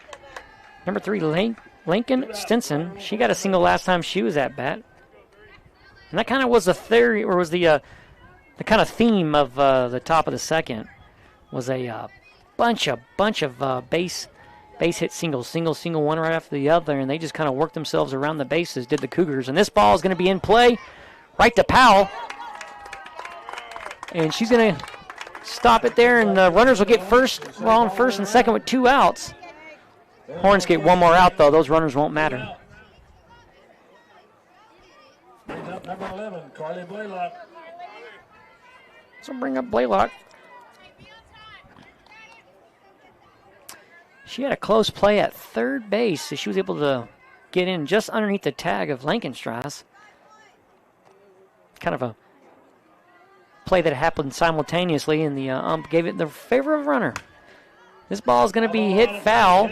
number 3, Lincoln Stinson. She got a single last time she was at bat, and that kind of was the theory, or was the kind of theme of the top of the second, was a bunch of base hit singles, one right after the other, and they just kind of worked themselves around the bases, did the Cougars. And this ball is going to be in play, right to Powell. And she's going to stop it there, and the runners will get first, on first and second with 2 outs. Hornets get 1 more out, though. Those runners won't matter. Number 11, Carly Blaylock. So bring up Blaylock. She had a close play at third base, so she was able to get in just underneath the tag of Lankenstrass. Kind of a play that happened simultaneously, and the ump gave it the favor of runner. This ball is going to be hit foul.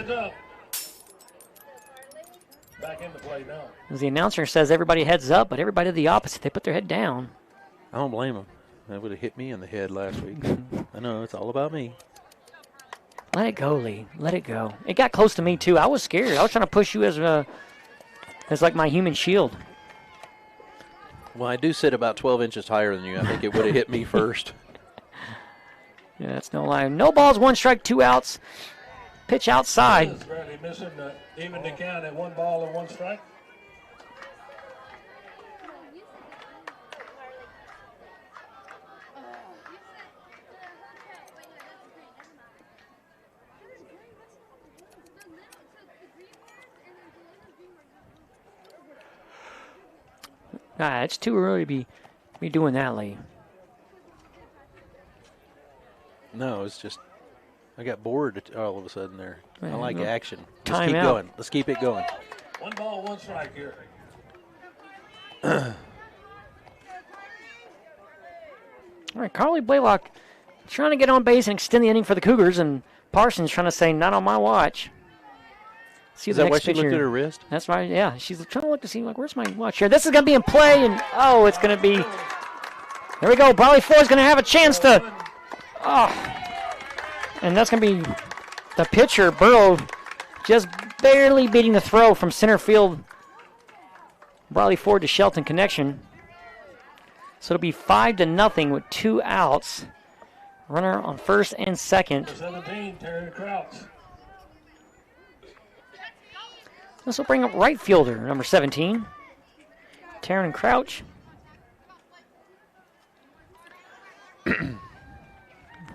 Back into play now. As the announcer says, everybody heads up, but everybody did the opposite. They put their head down. I don't blame them. That would have hit me in the head last week. I know, it's all about me. Let it go, Lee. Let it go. It got close to me, too. I was scared. I was trying to push you as like my human shield. Well, I do sit about 12 inches higher than you. I think it would have hit me first. Yeah, that's no lie. No balls, 1 strike, 2 outs. Pitch outside. Bradley missing even the count at 1 ball and 1 strike. Nah, it's too early to be doing that, Lee. No, it's just I got bored all of a sudden there. I like action. Let's Time keep out. going. Let's keep it going. 1 ball, 1 strike here. All right, Carly Blaylock trying to get on base and extend the inning for the Cougars, and Parsons trying to say, not on my watch. See Is the that why next she looked pitcher. at her wrist? That's right, yeah. She's trying to look to see, like, where's my watch here? This is going to be in play, and, oh, it's going to be, there we go. Bradley Ford's going to have a chance to, and that's going to be the pitcher, Burrow, just barely beating the throw from center field. Bradley Ford to Shelton connection. So it'll be 5-0 with 2 outs. Runner on first and second. 17, Terry Crouch. This will bring up right fielder, number 17, Taryn Crouch.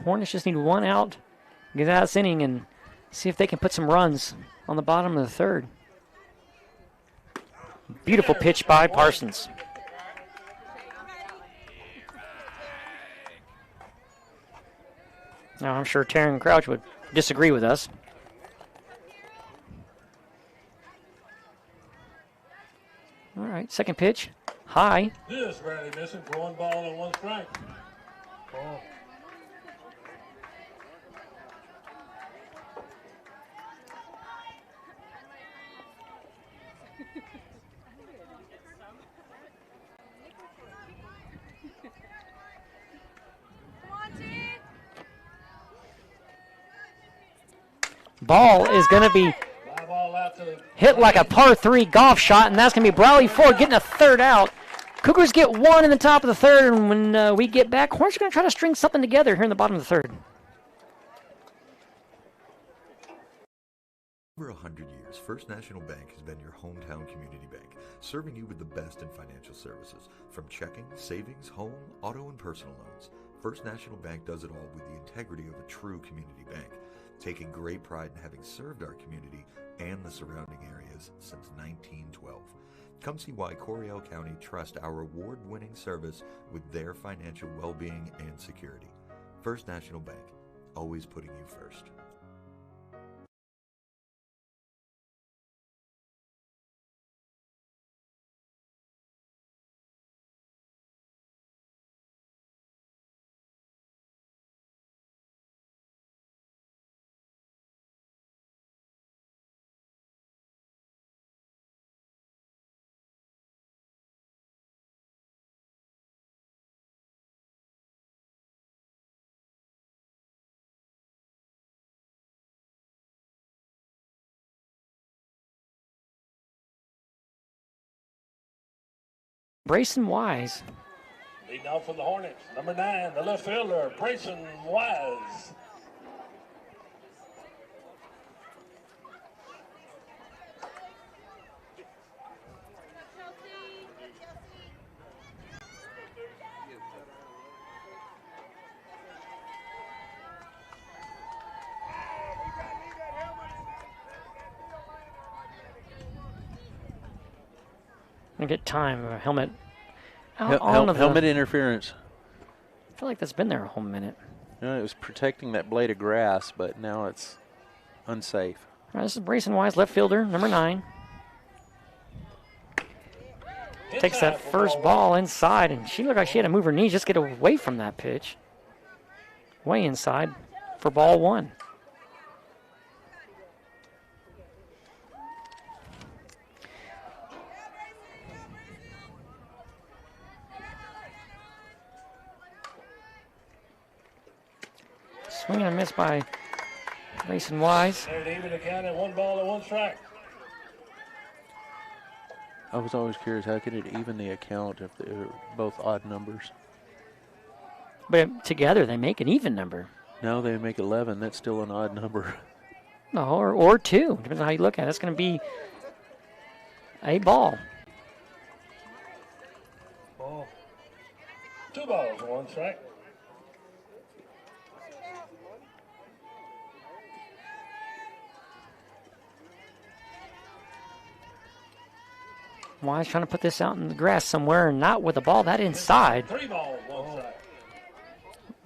Hornets just need 1 out, get out of this inning, and see if they can put some runs on the bottom of the third. Beautiful pitch by Parsons. Now, I'm sure Taryn Crouch would disagree with us. All right, second pitch, high. This Bradley missing for 1 ball and 1 strike. Ball. Ball is going to be hit like a par 3 golf shot, and that's going to be Bradley Ford getting a 3rd out. Cougars get 1 in the top of the 3rd, and when we get back, Hornets are going to try to string something together here in the bottom of the 3rd. For 100 years, First National Bank has been your hometown community bank, serving you with the best in financial services, from checking, savings, home, auto, and personal loans. First National Bank does it all with the integrity of a true community bank, taking great pride in having served our community and the surrounding areas since 1912. Come see why Coryell County trusts our award-winning service with their financial well-being and security. First National Bank, always putting you first. Brayson Wise. Leading off for the Hornets, number 9, the left fielder, Brayson Wise. Get time. Helmet. Helmet interference. I feel like that's been there a whole minute. It was protecting that blade of grass, but now it's unsafe. All right, this is Brayson Wise, left fielder, number 9. Takes that first ball inside, and she looked like she had to move her knees just to get away from that pitch. Way inside for ball 1. Swing and a miss by Brayson Wise. They're to even the count at 1 ball and 1 strike. I was always curious, how could it even the account if they were both odd numbers? But together they make an even number. No, they make 11. That's still an odd number. No, or 2. Depends on how you look at it. It's going to be a ball. Ball. 2 balls and 1 strike. Wise trying to put this out in the grass somewhere and not with the ball that inside. 3 balls, 1 strike.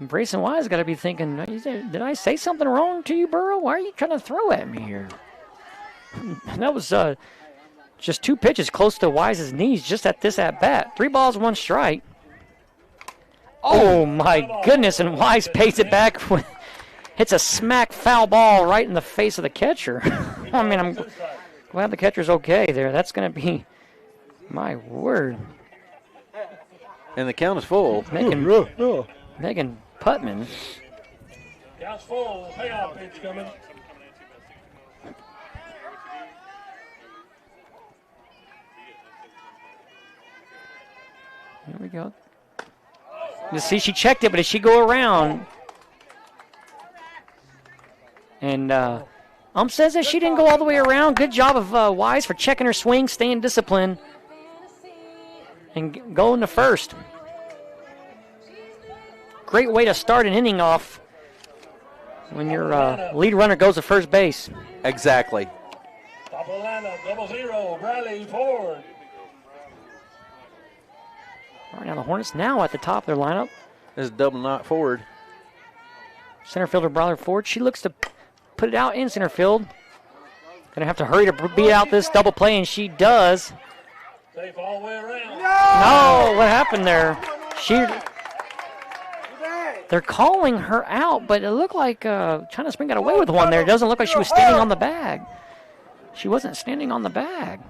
Brayson Wise got to be thinking, did I say something wrong to you, Burrow? Why are you trying to throw at me here? That was just 2 pitches close to Wise's knees just at this at-bat. 3 balls, 1 strike. Oh, my goodness, and Wise pays it back. Hits a smack foul ball right in the face of the catcher. I mean, I'm glad the catcher's okay there. That's going to be... My word. And the count is full. Megan Putman. Count's full. Payoff pitch coming. Here we go. You see, she checked it, but did she go around? And says that she didn't go all the way around. Good job of Wise for checking her swing, staying disciplined, and going to first. Great way to start an inning off when your lead runner goes to first base. Exactly. Top of the lineup, 0-0, Bradley Ford. All right, now the Hornets now at the top of their lineup. This is double knot forward. Center fielder Bradley Ford. She looks to put it out in center field. Going to have to hurry to beat out this double play, and she does. Safe all the way around. No, what happened there? They're calling her out, but it looked like China Spring got away with one there. It doesn't look like she was standing on the bag. She wasn't standing on the bag.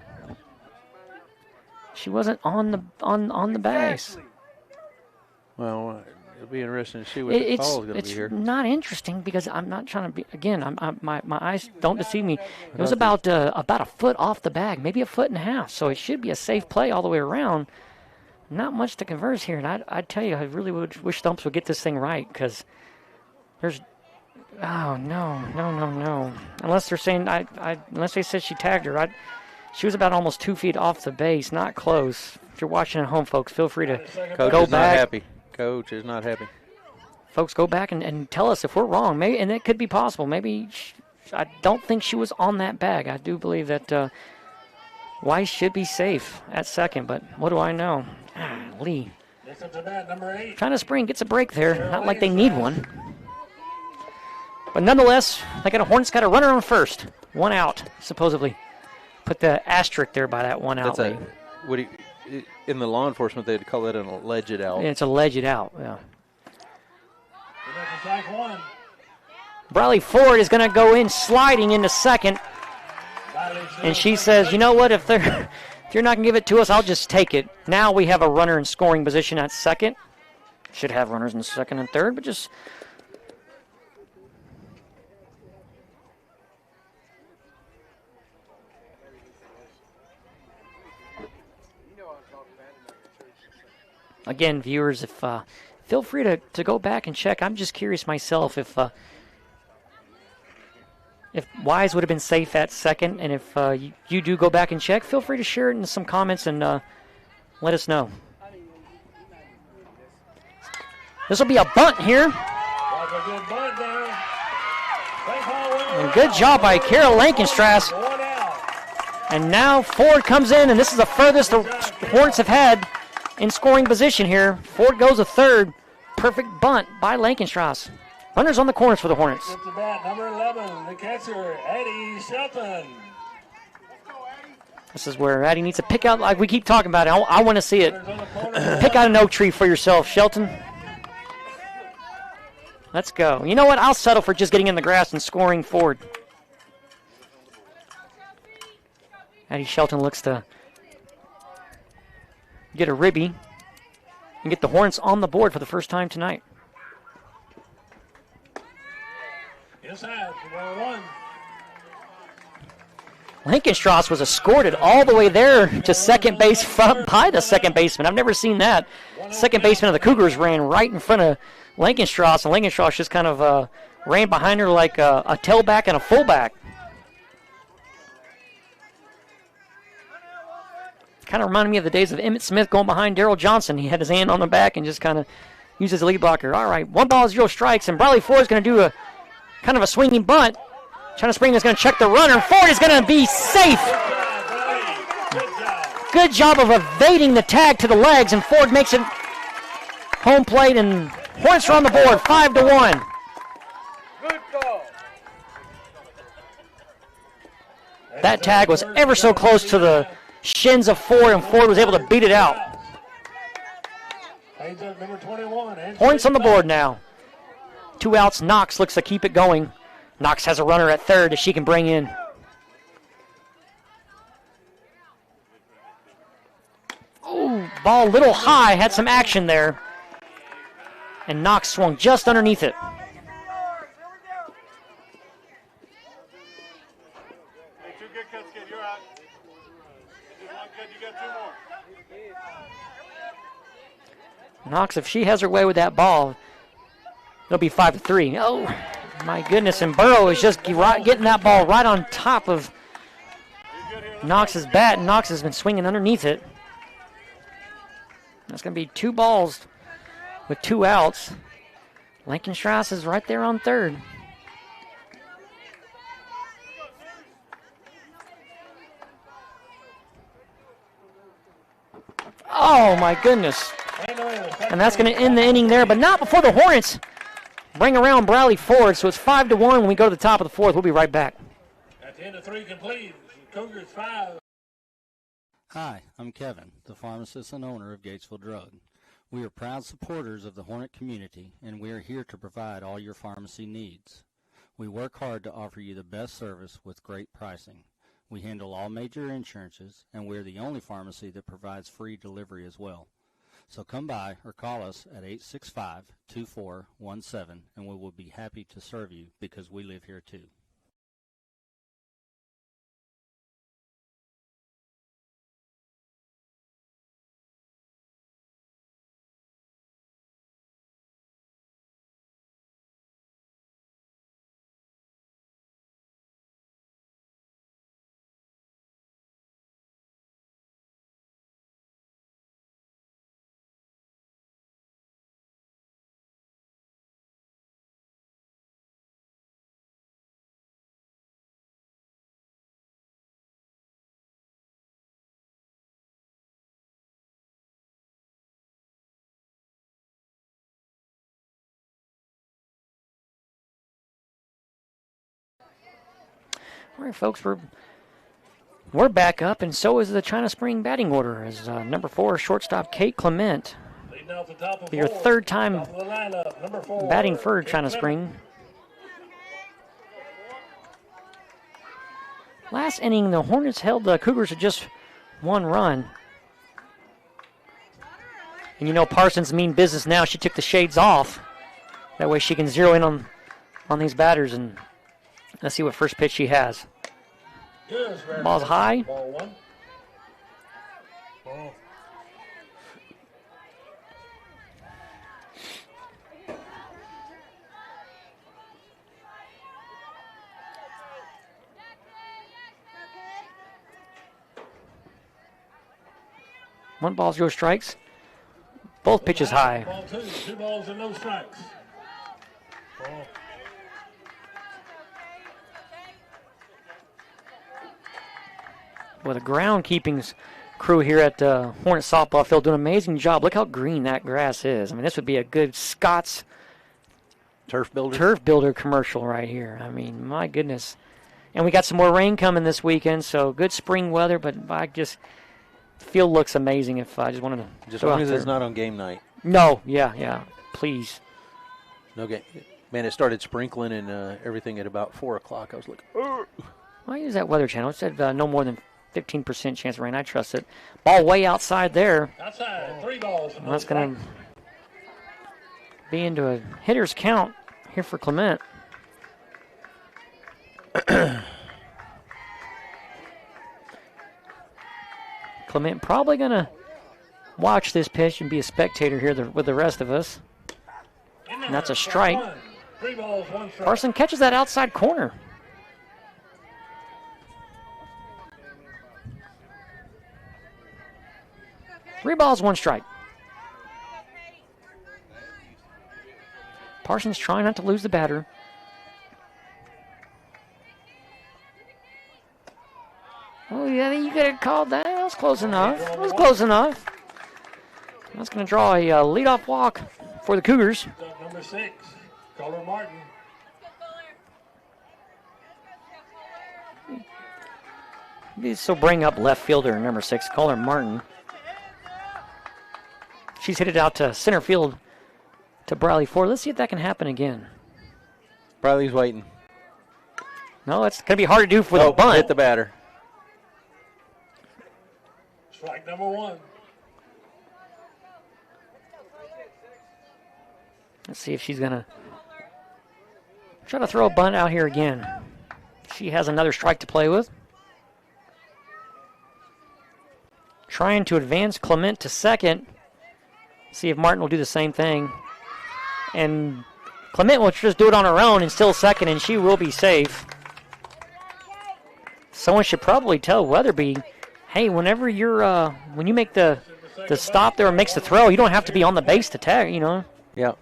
She wasn't on the base. Well, it'll be interesting to see what the call is going to be here. It's not interesting because I'm not trying to be. Again, my eyes don't deceive me. It was about a foot off the bag, maybe a foot and a half. So it should be a safe play all the way around. Not much to converse here, and I tell you, I really would wish Stumps would get this thing right because there's. Oh no! Unless they're saying unless they said she tagged her, she was about almost 2 feet off the base, not close. If you're watching at home, folks, feel free to Coach go is back. Not happy. Coach is not happy. Folks, go back and tell us if we're wrong. Maybe, and it could be possible. Maybe I don't think she was on that bag. I do believe that Weiss should be safe at second, but what do I know? Lee. China Spring gets a break there. Not like they need one. But nonetheless, Hornets got a runner on first. 1 out, supposedly. Put the asterisk there by that 1 out. In the law enforcement, they'd call that an alleged out. Yeah, it's alleged out, yeah. Bradley Ford is going to go in sliding into second. And she says, you know what, if you're not going to give it to us, I'll just take it. Now we have a runner in scoring position at second. Should have runners in second and third, but just... again, viewers, if feel free to go back and check. I'm just curious myself if Wise would have been safe at second, and if you do go back and check, feel free to share it in some comments and let us know. This will be a bunt here. That's a good bunt there. And good job by Carol Lankenstrass. And now Ford comes in, and this is the furthest the Hornets have had in scoring position here. Ford goes to third. Perfect bunt by Lankenstrass. Runners on the corners for the Hornets. Up to bat, number 11, the catcher, Addie Shelton. This is where Addie needs to pick out, like we keep talking about it. I want to see it. Pick out an oak tree for yourself, Shelton. Let's go. You know what? I'll settle for just getting in the grass and scoring Ford. Addie Shelton looks to get a ribby and get the Hornets on the board for the first time tonight. Inside, number 1. Lankenstrass was escorted all the way there to second base by the second baseman. I've never seen that. Second baseman of the Cougars ran right in front of Lankenstrass, and Lankenstrass just kind of ran behind her like a tailback and a fullback. Kind of reminded me of the days of Emmitt Smith going behind Darrell Johnson. He had his hand on the back and just kind of used his lead blocker. All right, 1-0 strikes, and Bradley Ford is going to do a kind of a swinging bunt. China Spring is going to check the runner. Ford is going to be safe. Good job of evading the tag to the legs, and Ford makes it home plate, and Hornets are on the board, 5-1. That tag was ever so close to the shins of Ford, and Ford was able to beat it out. Hornets on the board now. 2 outs. Knox looks to keep it going. Knox has a runner at third that she can bring in. Ooh, ball a little high, had some action there. And Knox swung just underneath it. Knox, if she has her way with that ball, it'll be 5-3. Oh, my goodness, and Burrow is just getting that ball right on top of Knox's bat, and Knox has been swinging underneath it. That's going to be 2 balls with 2 outs. Lankenstrass is right there on third. Oh, my goodness. And that's going to end the inning there, but not before the Hornets bring around Bradley Ford. So it's 5-1 when we go to the top of the fourth. We'll be right back. At the end of 3 complete, Cougars 5. Hi, I'm Kevin, the pharmacist and owner of Gatesville Drug. We are proud supporters of the Hornet community, and we are here to provide all your pharmacy needs. We work hard to offer you the best service with great pricing. We handle all major insurances, and we're the only pharmacy that provides free delivery as well. So come by or call us at 865-2417, and we will be happy to serve you because we live here too. All right, folks, we're back up, and so is the China Spring batting order as number 4, shortstop Kate Clement. Your third time batting for China Spring. Last inning, the Hornets held the Cougars to just 1 run. And you know Parsons mean business now. She took the shades off. That way she can zero in on these batters, and let's see what first pitch she has. Ball's high. 1 ball, 0 strikes. Both pitches high. Ball 2, 2 balls and no strikes. Ball. Well, the groundkeeping crew here at Hornet softball field doing an amazing job. Look how green that grass is. I mean, this would be a good Scott's turf builder commercial right here. I mean, my goodness. And we got some more rain coming this weekend, so good spring weather, but I just field looks amazing if I just wanted to Just as long as it's not on game night. No, yeah, please. No game. Man, it started sprinkling and everything at about 4 o'clock. I was like, ugh. Why use that Weather Channel? It said no more than 15% chance of rain. I trust it. Ball way outside there. Outside, 3 balls. Well, that's going to be into a hitter's count here for Clement. Clement probably going to watch this pitch and be a spectator here with the rest of us. And that's a strike. 3 balls, 1 strike. Parson catches that outside corner. Three balls, 1 strike. Parsons trying not to lose the batter. Oh, yeah, you could have called that. That was close enough. That was close enough. That's going to draw a leadoff walk for the Cougars. Number 6, Caller Martin. This will bring up left fielder number 6, Caller Martin. She's hit it out to center field to Briley Ford. Let's see if that can happen again. Briley's waiting. No, it's going to be hard to do for the bunt. Hit the batter. Strike number 1. Let's see if she's going to try to throw a bunt out here again. She has another strike to play with. Trying to advance Clement to second. See if Martin will do the same thing. And Clement will just do it on her own and still second, and she will be safe. Someone should probably tell Weatherby, hey, whenever you're when you make the stop there and makes the throw, you don't have to be on the base to tag, you know. Yeah.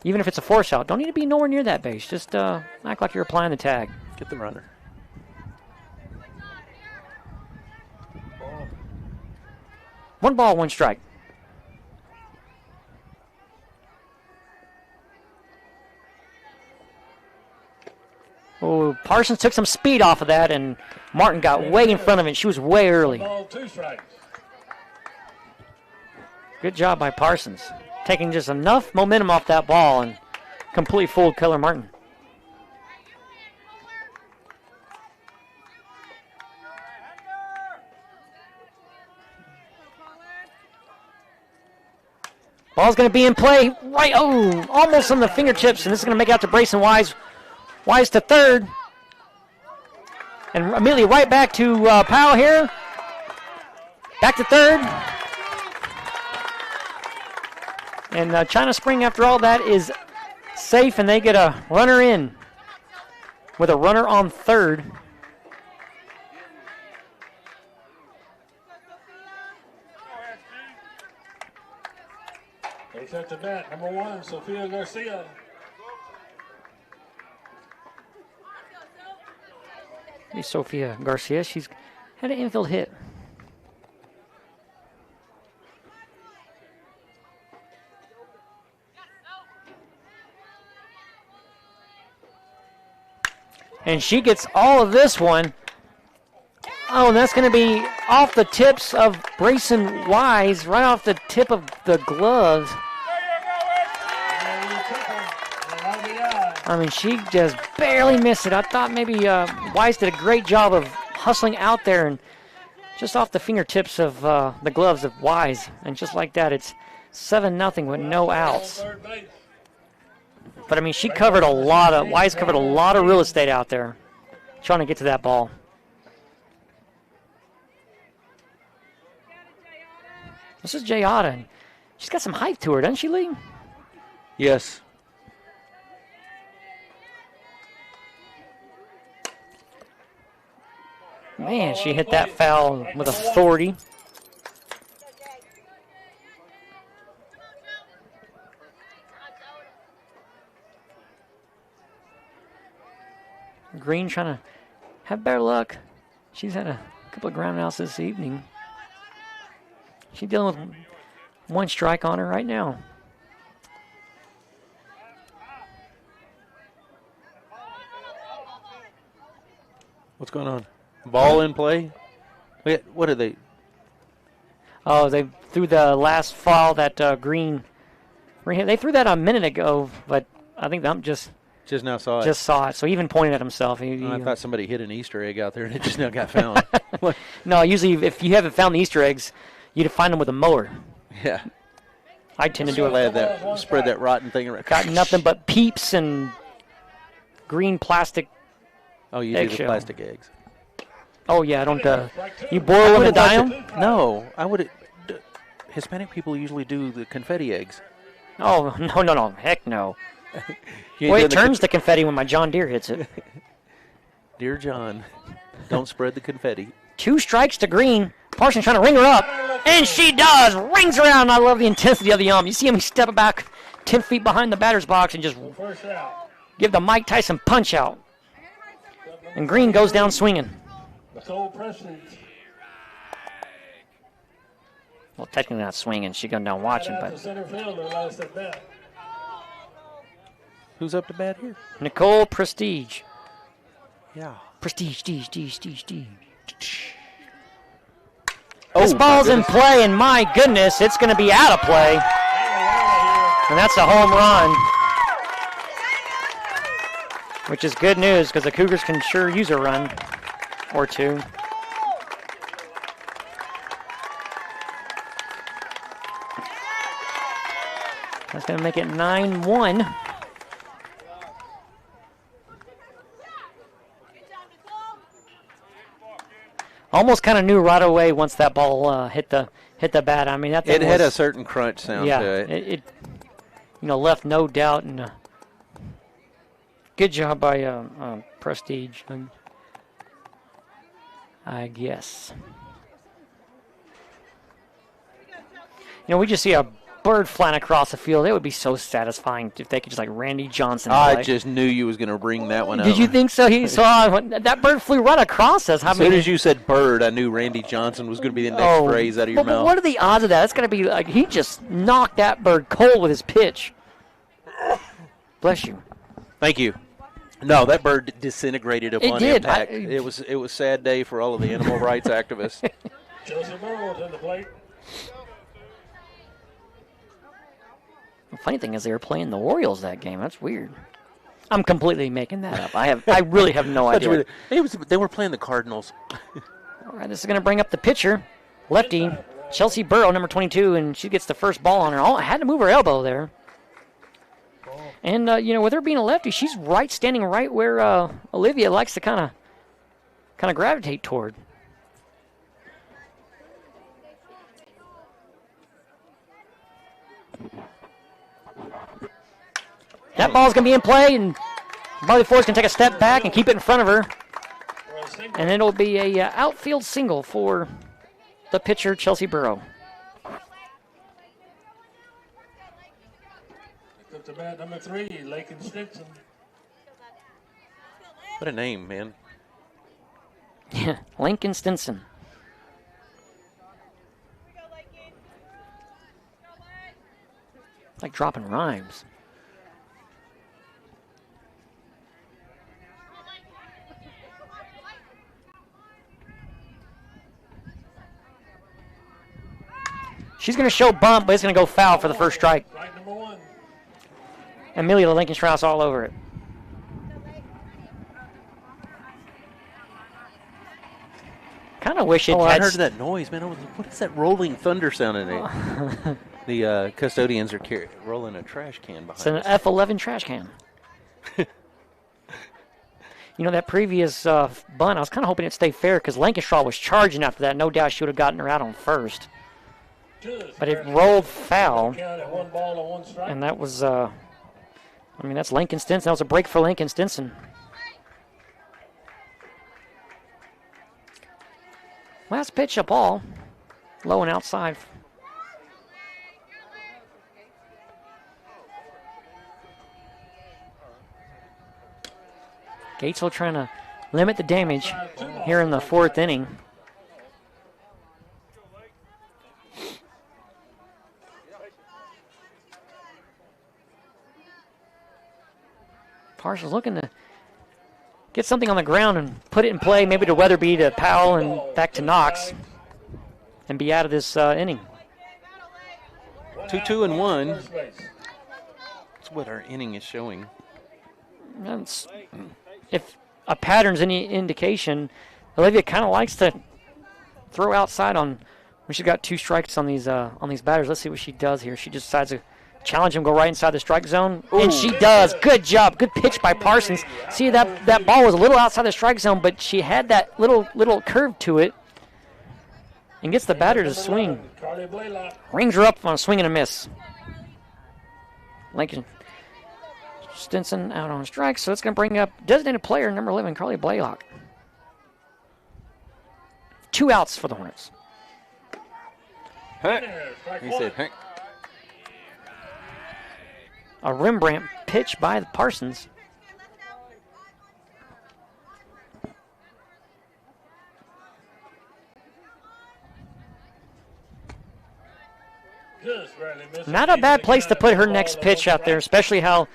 Even if it's a force out, don't need to be nowhere near that base. Just act like you're applying the tag. Get the runner. One ball, 1 strike. Oh, Parsons took some speed off of that, and Martin got way in front of it. She was way early. Ball, 2 strikes. Good job by Parsons. Taking just enough momentum off that ball and completely fooled Keller Martin. Ball's going to be in play. Right, almost on the fingertips, and this is going to make it out to Brayson Wise. Wise to third. And immediately right back to Powell here. Back to third. And China Spring, after all that, is safe, and they get a runner in with a runner on third. Base at the bat, number 1, Sophia Garcia. Sophia Garcia, she's had an infield hit. And she gets all of this one. Oh, and that's going to be off the tips of Brayson Wise, right off the tip of the gloves. I mean, she just barely missed it. I thought maybe Wise did a great job of hustling out there and just off the fingertips of the gloves of Wise. And just like that, it's 7-0 with no outs. But, I mean, Wise covered a lot of real estate out there trying to get to that ball. This is Jayada. She's got some height to her, doesn't she, Lee? Yes. Man, she hit that foul with authority. Green trying to have better luck. She's had a couple of ground outs this evening. She's dealing with one strike on her right now. What's going on? Ball in play? Wait, what are they? Oh, they threw the last foul that Green. They threw that a minute ago, but I think I'm just now saw it. Just saw it. So he even pointed at himself. I thought somebody hit an Easter egg out there and it just now got found. No, usually if you haven't found the Easter eggs, you'd find them with a mower. Yeah. I tend to do it. Spread that rotten thing around. Got nothing but peeps and green plastic. Oh, you do the plastic eggs. Oh yeah, I don't. You boil them and dye them? No, I would. Hispanic people usually do the confetti eggs. Oh no! Heck no! Boy, it turns to confetti when my John Deere hits it. Dear John, don't spread the confetti. 2 strikes to Green. Parsons trying to ring her up, and she does. Rings her out. I love the intensity of the You see him step back 10 feet behind the batter's box and just give the Mike Tyson punch out. And Green goes down swinging. Well, technically not swinging. She gone down watching, but. Who's up to bat here? Nicole Prestige. Yeah. Prestige. This ball's in play, and my goodness, it's going to be out of play. And that's a home run. Which is good news, because the Cougars can sure use a run or two. That's going to make it 9-1. Almost kind of knew right away once that ball hit the bat. I mean, that thing had a certain crunch sound to it. It left no doubt. And good job by Prestige, I guess. We just see a bird flying across the field. It would be so satisfying if they could just like Randy Johnson. I just knew you was going to bring that one up. Did you think so? He saw that bird flew right across us. As soon as you said bird, I knew Randy Johnson was going to be the next phrase out of your mouth. But what are the odds of that? It's going to be like he just knocked that bird cold with his pitch. Bless you. Thank you. No, that bird disintegrated upon did. impact. It was a sad day for all of the animal rights activists. Joseph Burrow to the plate. The funny thing is they were playing the Orioles that game. That's weird. I'm completely making that up. I really have no idea. They were playing the Cardinals. All right, this is going to bring up the pitcher, lefty, Chelsea Burrow, number 22, and she gets the first ball on her. I had to move her elbow there. And, with her being a lefty, she's standing right where Olivia likes to kind of gravitate toward. That ball's going to be in play, and Marley Ford's going to take a step back and keep it in front of her. And it'll be a outfield single for the pitcher, Chelsea Burrow. Up to bat number 3, Lakin Stinson. What a name, man. Yeah, Lincoln Stinson. Like dropping rhymes. She's going to show bump, but it's going to go foul for the first strike. Strike number 1. Amelia Lincoln Strauss all over it. Kind of wish it had... I heard that noise, man. What is that rolling thunder sound in it? The custodians are rolling a trash can behind us. It's an F11 trash can. That previous bunt, I was kind of hoping it'd stay fair because Lancashire was charging after that. No doubt she would have gotten her out on first. But it rolled foul. And that was, that's Lincoln Stinson. That was a break for Lincoln Stinson. Last pitch up ball. Low and outside. Gatesville trying to limit the damage here in the 4th inning. Parsons looking to get something on the ground and put it in play, maybe to Weatherby, to Powell, and back to Knox, and be out of this inning. 2-2-1. That's what our inning is showing. If a pattern's any indication, Olivia kind of likes to throw outside when she's got 2 strikes on these batters. Let's see what she does here. She just decides to challenge him, go right inside the strike zone, and she does. Good job. Good pitch by Parsons. See, that ball was a little outside the strike zone, but she had that little curve to it and gets the batter to swing. Rings her up on a swing and a miss. Lincoln Stinson out on strike, so it's going to bring up designated player number 11, Carly Blaylock. 2 outs for the Hornets. He said, "Hey." A Rembrandt pitch by Parsons. Not a bad place to put her next pitch out there, especially how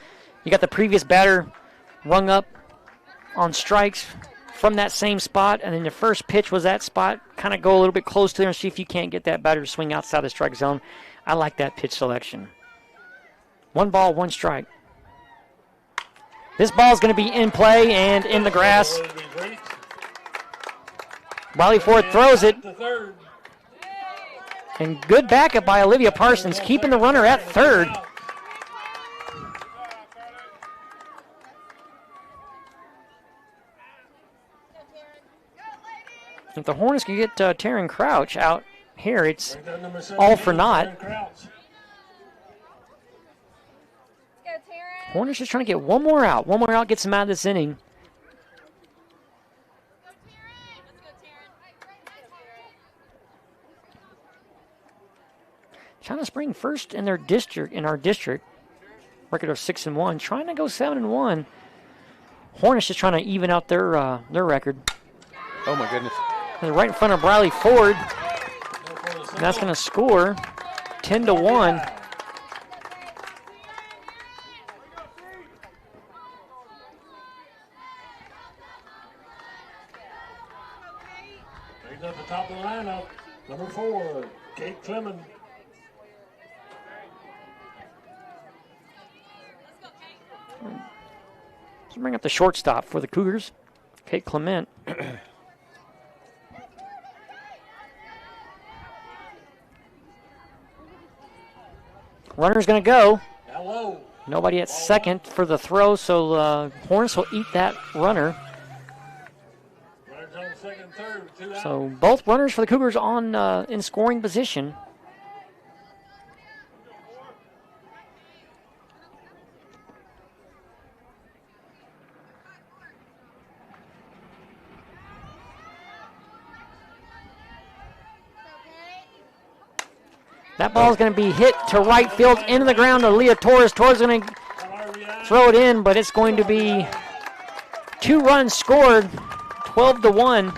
you got the previous batter rung up on strikes from that same spot, and then the first pitch was that spot. Kind of go a little bit close to there and see if you can't get that batter to swing outside the strike zone. I like that pitch selection. 1 ball, 1 strike. This ball is going to be in play and in the grass. Riley Ford throws it. And good backup by Olivia Parsons, keeping the runner at third. If the Hornets can get Taryn Crouch out here, it's all for naught. Hornets just trying to get one more out. One more out gets them out of this inning. China Spring first in our district, record of 6-1, trying to go 7-1. Hornets just trying to even out their record. Oh my goodness! They're right in front of Riley Ford. And that's going to score 10-1. At the top of the lineup, number 4, Kate Clement. Let's bring up the shortstop for the Cougars, Kate Clement. Runner's going to go. Hello. Nobody at second for the throw, so Hornets will eat that runner. So both runners for the Cougars on in scoring position. That ball is going to be hit to right field into the ground to Leah Torres. Torres is going to throw it in, but it's going to be 2 runs scored, 12-1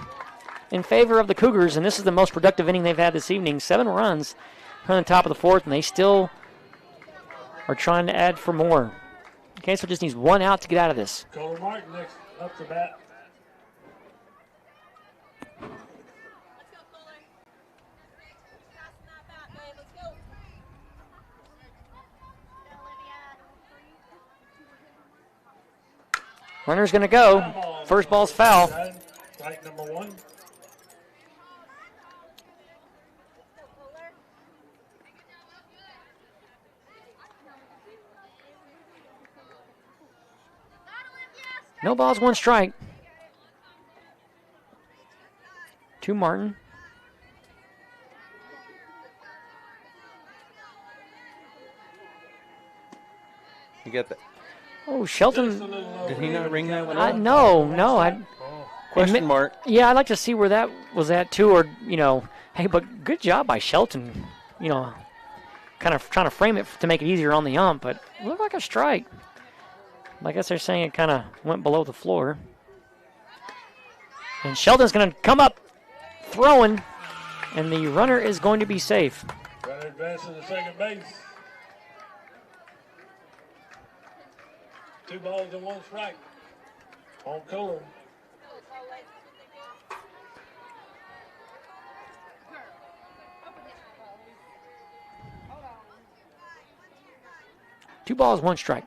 in favor of the Cougars, and this is the most productive inning they've had this evening. 7 runs on the top of the 4th, and they still are trying to add for more. Okay, so just needs 1 out to get out of this. Kohler Martin next up to bat. Runner's going to go. First ball's foul. Strike number 1. No balls, 1 strike. To Martin. You get that? Oh, Shelton. Did he not ring that one up? No. Question mark. Yeah, I'd like to see where that was at, too. Or, hey, but good job by Shelton. Kind of trying to frame it to make it easier on the ump, but it looked like a strike. I guess they're saying it kind of went below the floor. And Sheldon's going to come up throwing, and the runner is going to be safe. Runner advances to second base. 2 balls and 1 strike. On color. Two balls, 1 strike.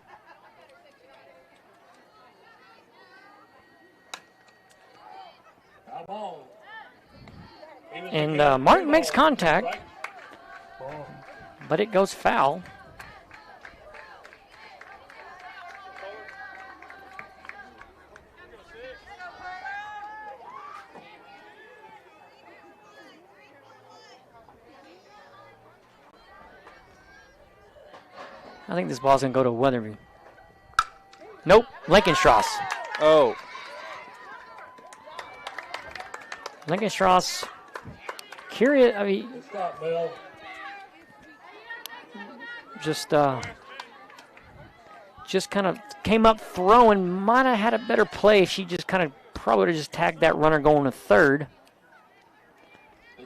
And Martin makes contact, but it goes foul. I think this ball's going to go to Weatherby. Nope, Lincolnstrasse. Oh. Lincolnstrasse, curious, I mean, just kind of came up throwing. Might have had a better play if she just kind of probably would have just tagged that runner going to third.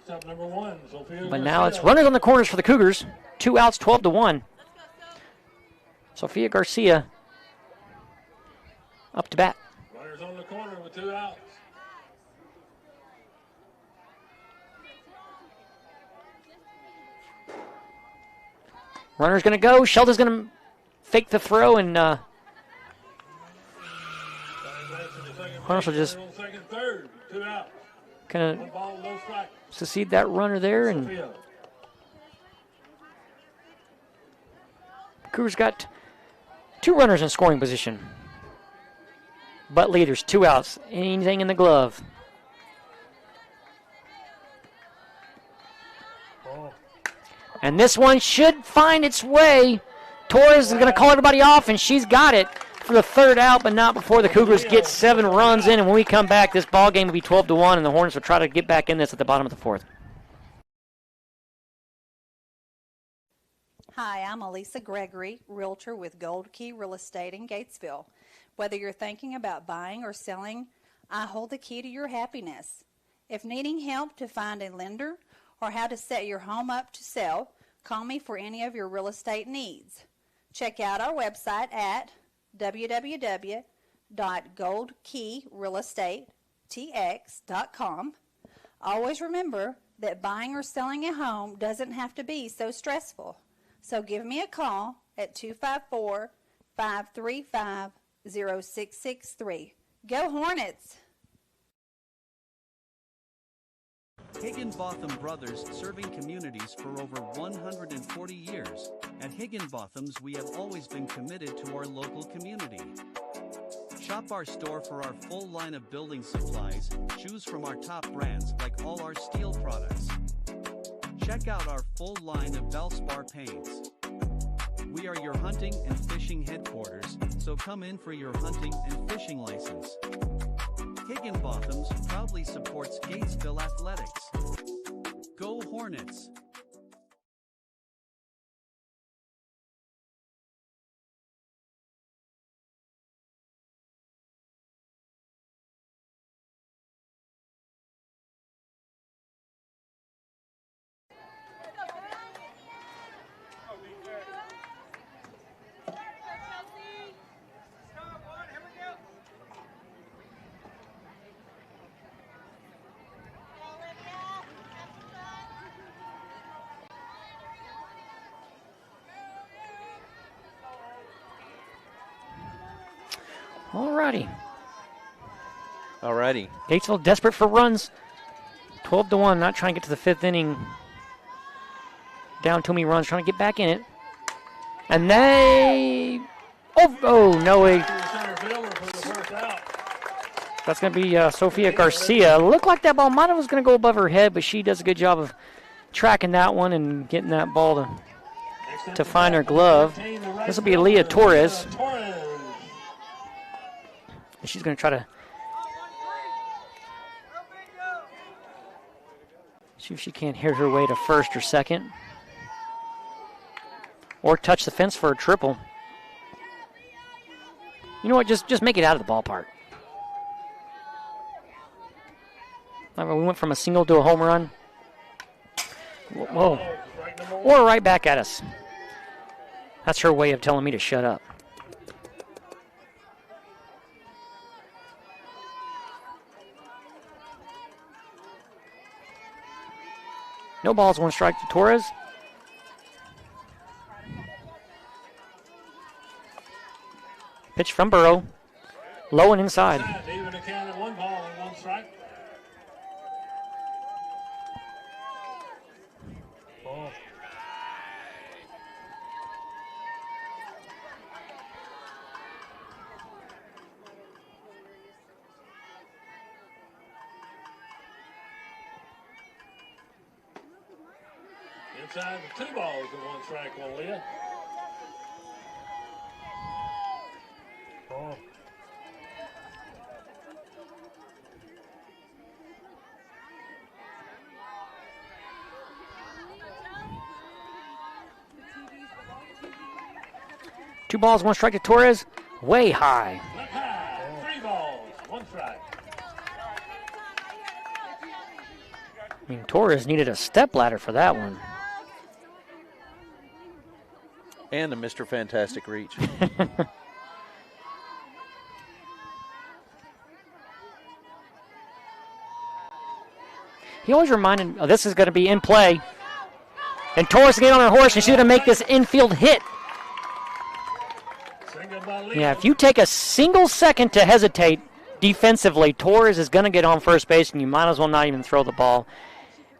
Number 1, but now it's runners on the corners for the Cougars. 2 outs, 12-1. Sophia Garcia up to bat. Runners on the corner with 2 outs. Runner's going to go. Sheldon's going to fake the throw, and Harness will just kind of succeed that runner there. And Cougars got 2 runners in scoring position. But leaders, 2 outs. Anything in the glove. And this one should find its way. Torres is going to call everybody off, and she's got it for the 3rd out, but not before the Cougars get 7 runs in. And when we come back, this ball game will be 12-1, and the Hornets will try to get back in this at the bottom of the 4th. Hi, I'm Elisa Gregory, realtor with Gold Key Real Estate in Gatesville. Whether you're thinking about buying or selling, I hold the key to your happiness. If needing help to find a lender or how to set your home up to sell, call me for any of your real estate needs. Check out our website at www.goldkeyrealestatetx.com. Always remember that buying or selling a home doesn't have to be so stressful. So give me a call at 254-535-0663. Go Hornets! Higginbotham Brothers, serving communities for over 140 years. At Higginbotham's, we have always been committed to our local community. Shop our store for our full line of building supplies. Choose from our top brands like all our steel products. Check out our full line of Valspar paints. We are your hunting and fishing headquarters, so come in for your hunting and fishing license. Higginbotham's proudly supports Gatesville athletics. Go Hornets! Alrighty. Gatesville desperate for runs. 12-1, not trying to get to the 5th inning. Down too many runs, trying to get back in it. And they... Oh no way. That's going to be Sophia Garcia. Looked like that ball might have was going to go above her head, but she does a good job of tracking that one and getting that ball to find her glove. This will be Leah Torres. She's going to try to see if she can't hit her way to first or second. Or touch the fence for a triple. You know what? Just make it out of the ballpark. We went from a single to a home run. Whoa. Or right back at us. That's her way of telling me to shut up. No balls, 1 strike to Torres. Pitch from Burrow. Low and inside. Even a count of 1 ball and 1 strike. Ball. Inside the 2 balls and 1 strike on Leah. Ball. Two balls, 1 strike to Torres. Way high. Left high. 3 balls, 1 strike. I mean, Torres needed a step ladder for that one. And a Mr. Fantastic reach. He always reminded, oh, this is going to be in play. And Torres get on her horse, and she's going to make this infield hit. Yeah, if you take a single second to hesitate defensively, Torres is going to get on first base, and you might as well not even throw the ball.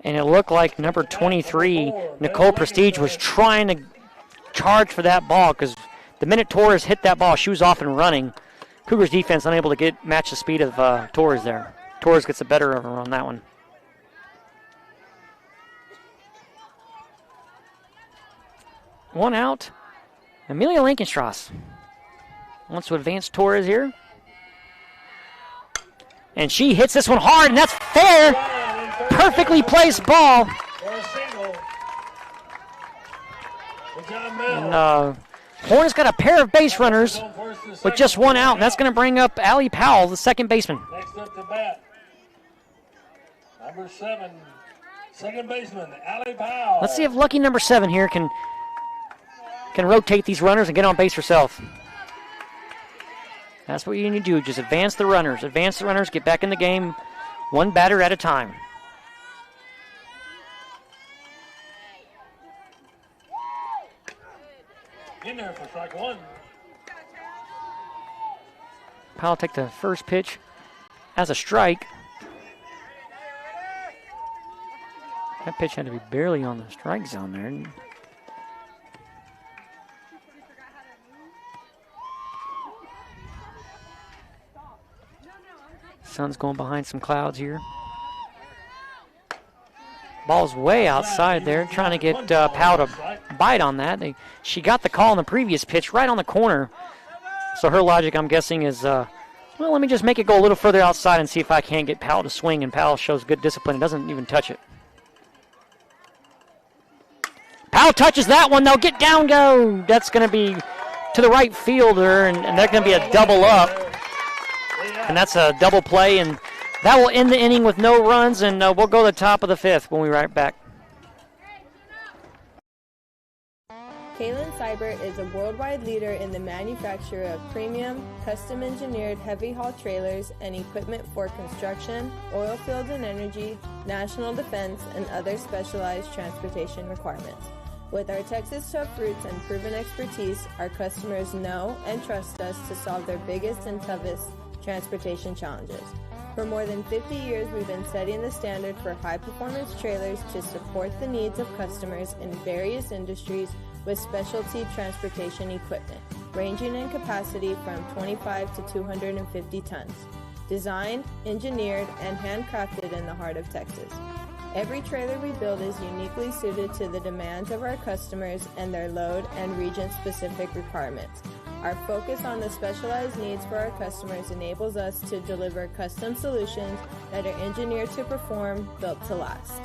And it looked like number 23, Nicole Prestige, was trying to charge for that ball because the minute Torres hit that ball, she was off and running. Cougars defense unable to match the speed of Torres there. Torres gets the better of her on that one. One out. Amelia Lankenstrass wants to advance Torres here. And she hits this one hard, and that's fair. Perfectly placed ball. And Hornets got a pair of base runners with just 1 out, and that's going to bring up Allie Powell, the second baseman. Next up to bat, number 7, second baseman, Allie Powell. Let's see if lucky number 7 here can rotate these runners and get on base herself. That's what you need to do. Just advance the runners. Advance the runners. Get back in the game 1 batter at a time. In there for strike 1. Powell take the first pitch as a strike. That pitch had to be barely on the strike zone there. Sun's going behind some clouds here. Ball's way outside there, trying to get Powell to bite on that. She got the call on the previous pitch right on the corner. So her logic, I'm guessing, is, well, let me just make it go a little further outside and see if I can get Powell to swing. And Powell shows good discipline and doesn't even touch it. Powell touches that one, though. Get down, go. That's going to be to the right fielder, and they're going to be a double up. And that's a double play, and that will end the inning with no runs, and we'll go to the top of the 5th when we right back. Kalen Seibert is a worldwide leader in the manufacture of premium, custom-engineered heavy-haul trailers and equipment for construction, oil fields and energy, national defense, and other specialized transportation requirements. With our Texas tough roots and proven expertise, our customers know and trust us to solve their biggest and toughest transportation challenges. For more than 50 years, we've been setting the standard for high-performance trailers to support the needs of customers in various industries with specialty transportation equipment, ranging in capacity from 25 to 250 tons. Designed, engineered, and handcrafted in the heart of Texas. Every trailer we build is uniquely suited to the demands of our customers and their load and region-specific requirements. Our focus on the specialized needs for our customers enables us to deliver custom solutions that are engineered to perform, built to last.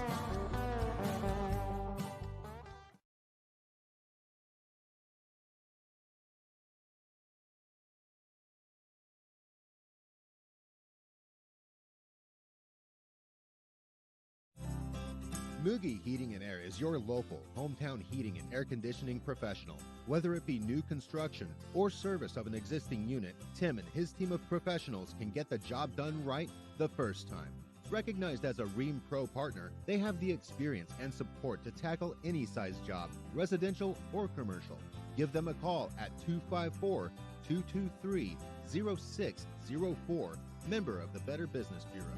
Mugi Heating and Air is your local hometown heating and air conditioning professional. Whether it be new construction or service of an existing unit, Tim and his team of professionals can get the job done right the first time. Recognized as a Ream Pro partner, they have the experience and support to tackle any size job, residential or commercial. Give them a call at 254-223-0604, member of the Better Business Bureau.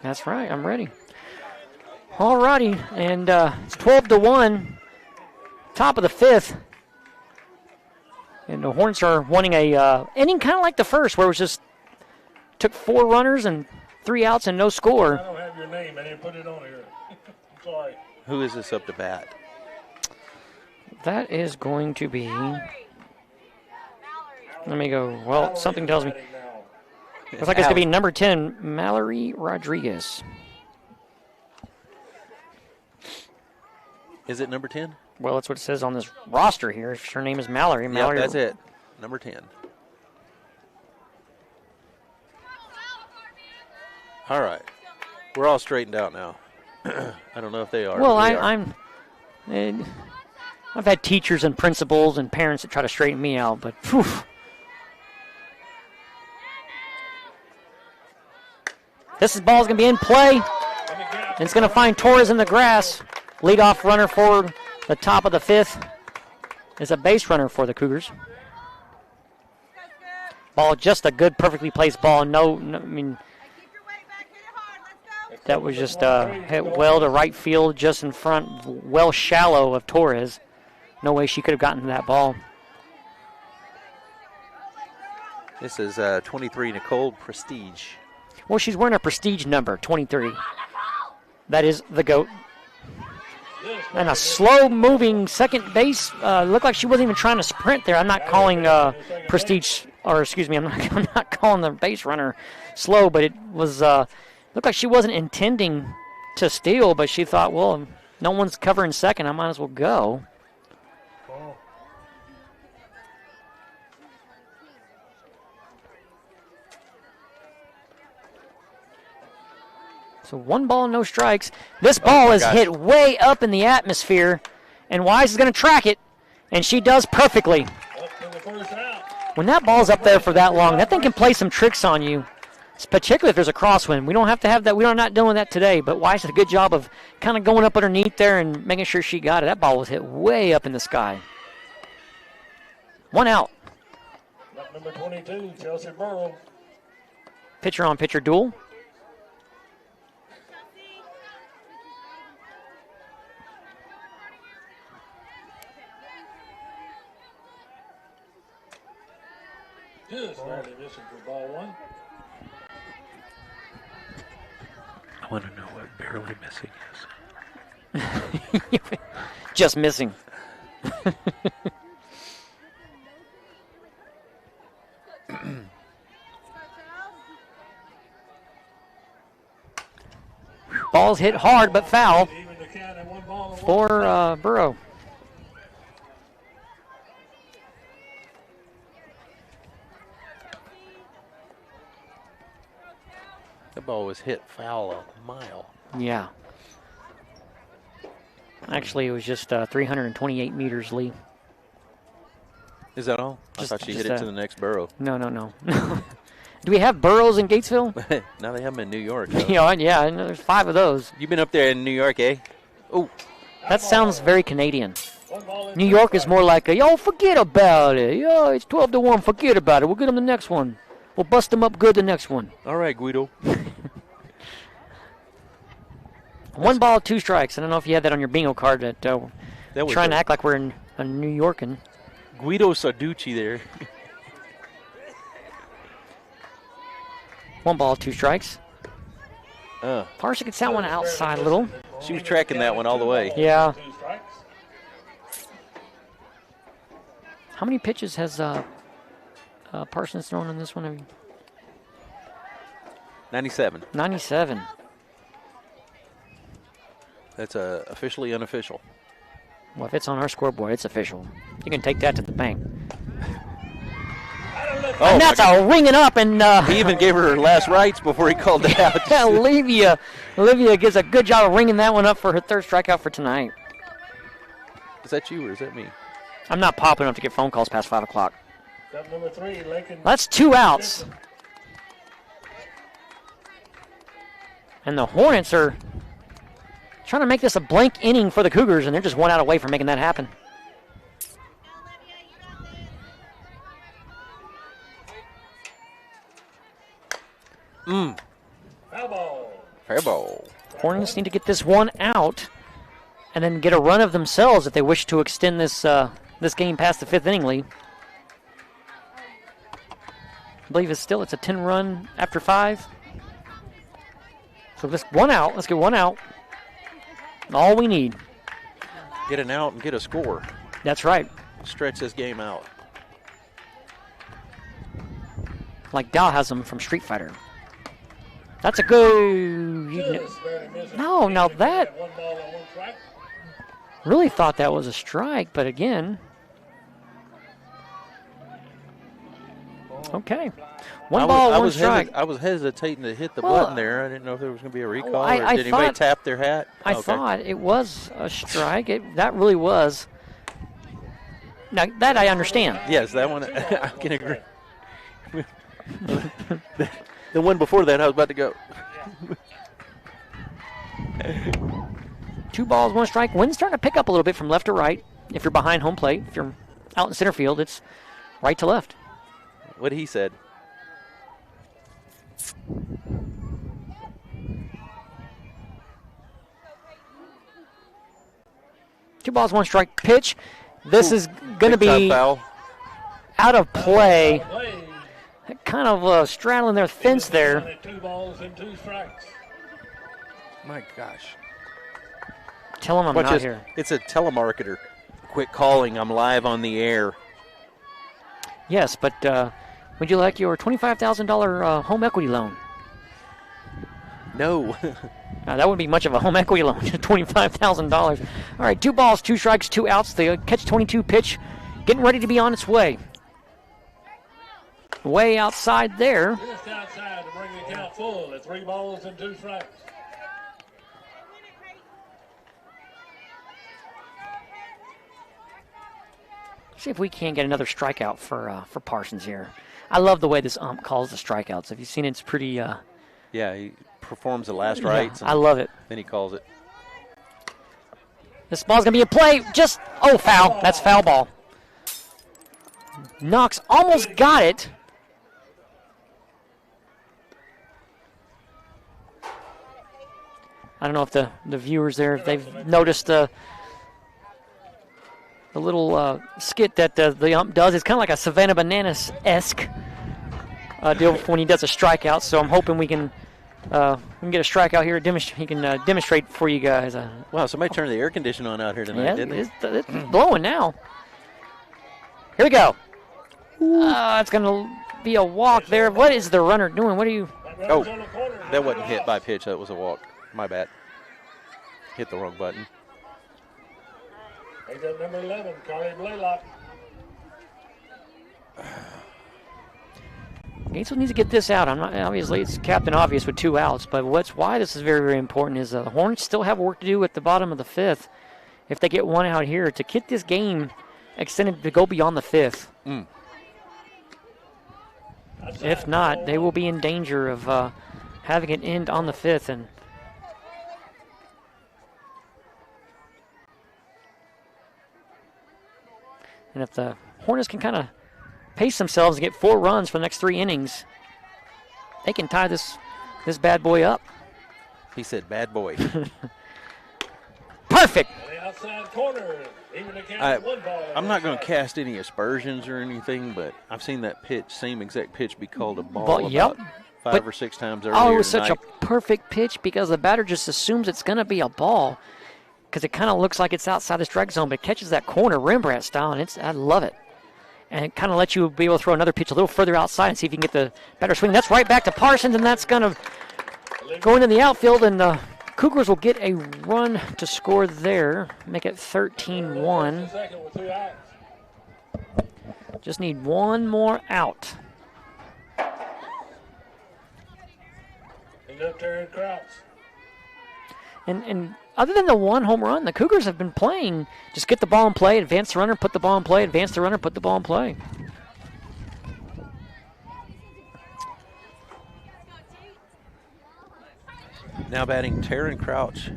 That's right, I'm ready. All righty, and it's 12-1, top of the fifth. And the Hornets are wanting a inning kind of like the first, where it was just took 4 runners and 3 outs and no score. I don't have your name. I didn't put it on here. I'm sorry. Who is this up to bat? That is going to be, let me go, well, something tells me. Looks like it's going to be number 10, Mallory Rodriguez. Is it number 10? Well, that's what it says on this roster here. If her name is Mallory. Yep, that's it. Number 10. All right. We're all straightened out now. I don't know if they are. Well, I've had teachers and principals and parents that try to straighten me out, but whew. This ball's going to be in play. And it's going to find Torres in the grass. Leadoff runner for the top of the fifth is a base runner for the Cougars. Ball, just a good, perfectly placed ball. No, I mean, that was just hit well to right field, just in front, well shallow of Torres. No way she could have gotten to that ball. This is 23, Nicole Prestige. Well, she's wearing a prestige number, 23. That is the GOAT. And a slow-moving second base. Looked like she wasn't even trying to sprint there. I'm not calling prestige, or excuse me, I'm not calling the base runner slow, but it was looked like she wasn't intending to steal, but she thought, well, no one's covering second, I might as well go. So 1 ball, no strikes. This ball is hit way up in the atmosphere, and Wise is going to track it, and she does perfectly. When that ball's up there for that long, that thing can play some tricks on you, particularly if there's a crosswind. We don't have to have that. We're not doing that today, but Wise did a good job of kind of going up underneath there and making sure she got it. That ball was hit way up in the sky. 1 out. Number 22, Chelsea Burrow. Pitcher-on-pitcher duel. Just barely missing for ball 1. I want to know what barely missing is. Just missing. Ball's hit hard but foul for Burrow. That ball was hit foul a mile. Yeah. Actually, it was just 328 meters, Lee. Is that all? I thought she hit it to the next burrow. No. Do we have burrows in Gatesville? Now they have them in New York. Yeah, I know there's 5 of those. You've been up there in New York, eh? Oh. That sounds very Canadian. New York is more like, yo, forget about it. Yo, it's 12-1, forget about it. We'll get them the next one. We'll bust them up good the next one. All right, Guido. 1 ball, 2 strikes. I don't know if you had that on your bingo card. That trying to act like we're in New Yorkin. Guido Sarducci there. 1 ball, 2 strikes. Parsha gets that one outside a little. She was tracking that one all the way. Yeah. How many pitches has Parsons thrown on this one? 97. 97. That's officially unofficial. Well, if it's on our scoreboard, it's official. You can take that to the bank. Oh, and that's a ringing up, and he even gave her last rites before he called it out. Olivia gives a good job of ringing that one up for her third strikeout for tonight. Is that you or is that me? I'm not popping up to get phone calls past 5 o'clock. Number 3, Lincoln. That's 2 outs. And the Hornets are trying to make this a blank inning for the Cougars, and they're just 1 out away from making that happen. Foul ball. Fair ball. Hornets need to get this one out and then get a run of themselves if they wish to extend this this game past the 5th inning lead. I believe it's a 10-run after 5. So just 1 out. Let's get 1 out. All we need. Get an out and get a score. That's right. Stretch this game out. Like Dow has them from Street Fighter. That's a good. No, now that. Really thought that was a strike, but again. Okay. One ball, one strike. I was hesitating to hit the button there. I didn't know if there was going to be a recall or did anybody thought, tap their hat? I thought it was a strike. That really was. Now, that I understand. Yes, that one I can agree. The one before that, I was about to go. 2 balls, 1 strike. Wind's starting to pick up a little bit from left to right. If you're behind home plate, if you're out in center field, it's right to left. What he said. Two balls, 1 strike pitch. This is going to be foul. Out of play. Kind of straddling their fence there. 2 balls and 2 strikes. My gosh. Tell him I'm not here. It's a telemarketer. Quit calling. I'm live on the air. Yes, but would you like your $25,000 home equity loan? No. That wouldn't be much of a home equity loan, $25,000. All right, 2 balls, 2 strikes, 2 outs. The catch-22 pitch getting ready to be on its way. Way outside there. Just outside to bring the count full at 3 balls and 2 strikes. See if we can't get another strikeout for Parsons here. I love the way this ump calls the strikeouts. Have you seen it? It's pretty. Yeah, he performs the last rites. I love it. Then he calls it. This ball's gonna be a play. Foul. That's foul ball. Knox almost got it. I don't know if the viewers there, if they've noticed the little skit that the ump does. It's kind of like a Savannah Bananas-esque deal when he does a strikeout. So I'm hoping we can get a strikeout here. He can demonstrate for you guys. Wow, somebody turned the air conditioner on out here tonight, didn't they? It's blowing now. Here we go. It's going to be a walk there. What is the runner doing? What are you? Oh, that wasn't hit by pitch. That was a walk. My bad. Hit the wrong button. He's at number 11, Carly Blaylock. Gatesville needs to get this out. Obviously, it's Captain Obvious with 2 outs, but why this is very, very important is the Hornets still have work to do at the bottom of the 5th if they get 1 out here to get this game extended to go beyond the 5th. If not, they will be in danger of having it end on the 5th. And if the Hornets can kind of pace themselves and get 4 runs for the next 3 innings, they can tie this bad boy up. He said bad boy. Perfect. The outside corner. I'm not going to cast any aspersions or anything, but I've seen that same exact pitch be called a ball about 5 or 6 times earlier. Oh, it was tonight. such a perfect pitch because the batter just assumes it's going to be a ball because it kind of looks like it's outside the strike zone, but it catches that corner Rembrandt style, and I love it. And it kind of lets you be able to throw another pitch a little further outside and see if you can get the batter swing. That's right back to Parsons, and that's going to go into the outfield, and the Cougars will get a run to score there, make it 13-1. Second with 2 outs. Just need one more out. He's up there in Crouch. And other than the one home run, the Cougars have been playing. Just get the ball in play, advance the runner, put the ball in play, advance the runner, put the ball in play. Now batting Taryn Crouch.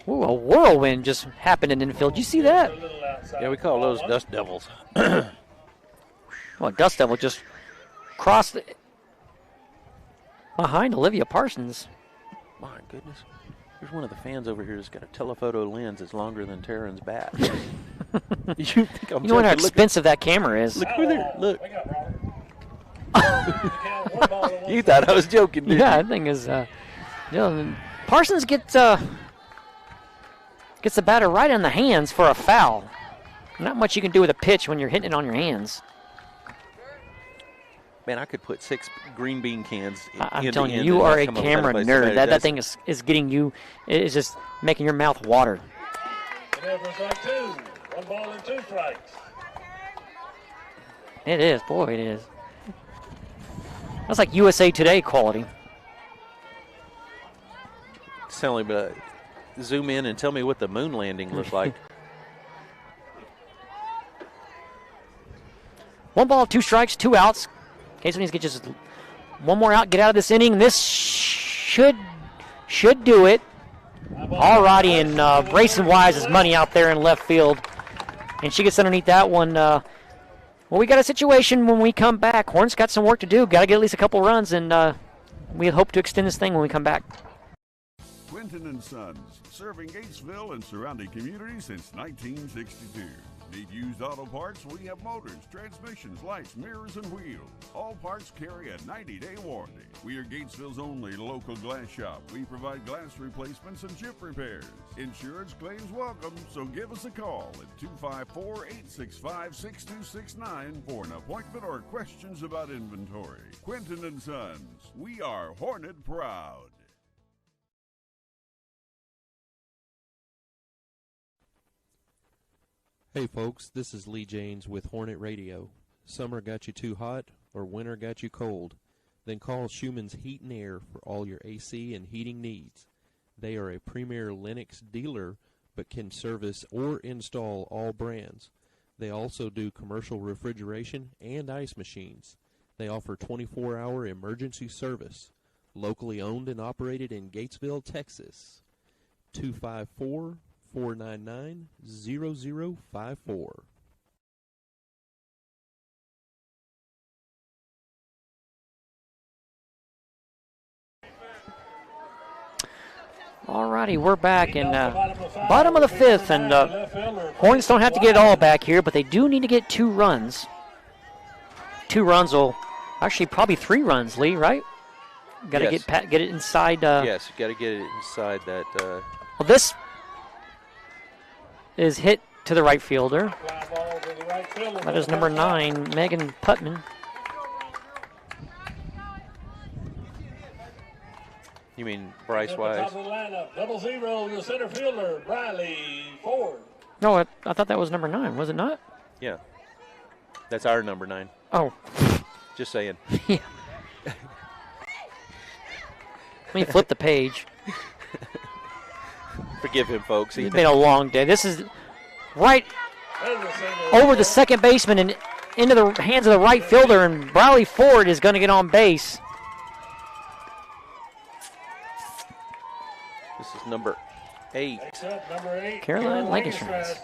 Ooh, a whirlwind just happened in infield. Did you see that? Yeah, we call those dust devils. Well, Dust Devil just crossed behind Olivia Parsons. My goodness. There's one of the fans over here that's got a telephoto lens that's longer than Taryn's bat. You think I'm You know how joking? expensive that camera is. Look with her. Look. You thought I was joking, didn't Yeah, you? that thing is. Parsons gets the batter right on the hands for a foul. Not much you can do with a pitch when you're hitting it on your hands. Man, I could put 6 green bean cans I'm end telling to you, end you and are not a come up with a camera place nerd. somebody That does. thing is getting you. It is just making your mouth water. And that was like 2. 1 ball and 2 strikes. It is, boy, it is. That's like USA Today quality. Tell me, zoom in and tell me what the moon landing looked like. 1 ball, 2 strikes, 2 outs. Gatesville needs to get just one more out, get out of this inning. This should do it. All righty, and Brayson Wise is money out there in left field. And she gets underneath that one. Well, we got a situation when we come back. Hornets got some work to do. Got to get at least a couple runs, and we hope to extend this thing when we come back. Quinton & Sons, serving Gatesville and surrounding communities since 1962. Need used auto parts? We have motors, transmissions, lights, mirrors, and wheels. All parts carry a 90-day warranty. We are Gatesville's only local glass shop. We provide glass replacements and chip repairs. Insurance claims welcome, so give us a call at 254-865-6269 for an appointment or questions about inventory. Quinton & Sons, we are Hornet proud. Hey folks, this is Lee Jaynes with Hornet Radio. Summer got you too hot or winter got you cold? Then call Schumann's Heat and Air for all your AC and heating needs. They are a premier Lennox dealer but can service or install all brands. They also do commercial refrigeration and ice machines. They offer 24-hour emergency service. Locally owned and operated in Gatesville, Texas. 254-499-0054. All righty, we're back in bottom of the 5th, and Hornets don't have to get it all back here, but they do need to get 2 runs. 2 runs will, actually probably 3 runs, Lee, right? Got to Yes. get it inside. Yes, you got to get it inside that. Well, this is hit to the right fielder. That is number 9, Megan Putman. You mean Bryce At the Wise? top of the lineup, 0-0, your center fielder, Briley Ford. No, I thought that was number 9, was it not? Yeah. That's our number 9. Oh. Just saying. Yeah. Let me flip the page. Forgive him, folks. It's been a long day. This is right over the second baseman and into the hands of the right fielder, and Briley Ford is going to get on base. This is number 8. Number 8, Caroline Lankenstrass.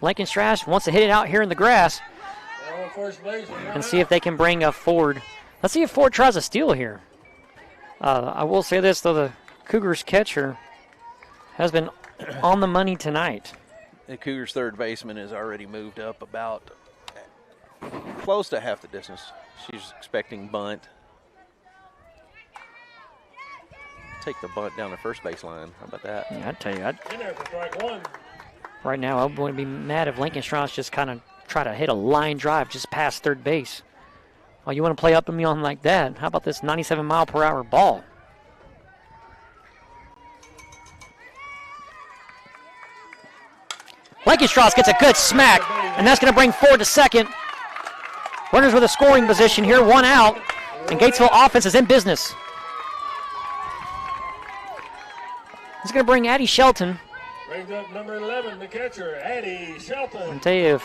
Lankenstrass wants to hit it out here in the grass first base. and see if they can bring Ford. Let's see if Ford tries a steal here. I will say this, though, the Cougars catcher has been on the money tonight. The Cougars' third baseman has already moved up about close to half the distance. She's expecting bunt. Take the bunt down the first baseline. How about that? Yeah, I'd tell you, In there for strike 1. right now I wouldn't be mad if Lincoln Strauss just kind of try to hit a line drive just past third base. Oh, you want to play up to me on like that? How about this 97-mile-per-hour ball? Blankenstrasse gets a good smack, and that's going to bring forward to second. Runners with a scoring position here, one out, and Gatesville offense is in business. It's going to bring Addie Shelton. Brings up number 11, the catcher, Addie Shelton. I'll tell you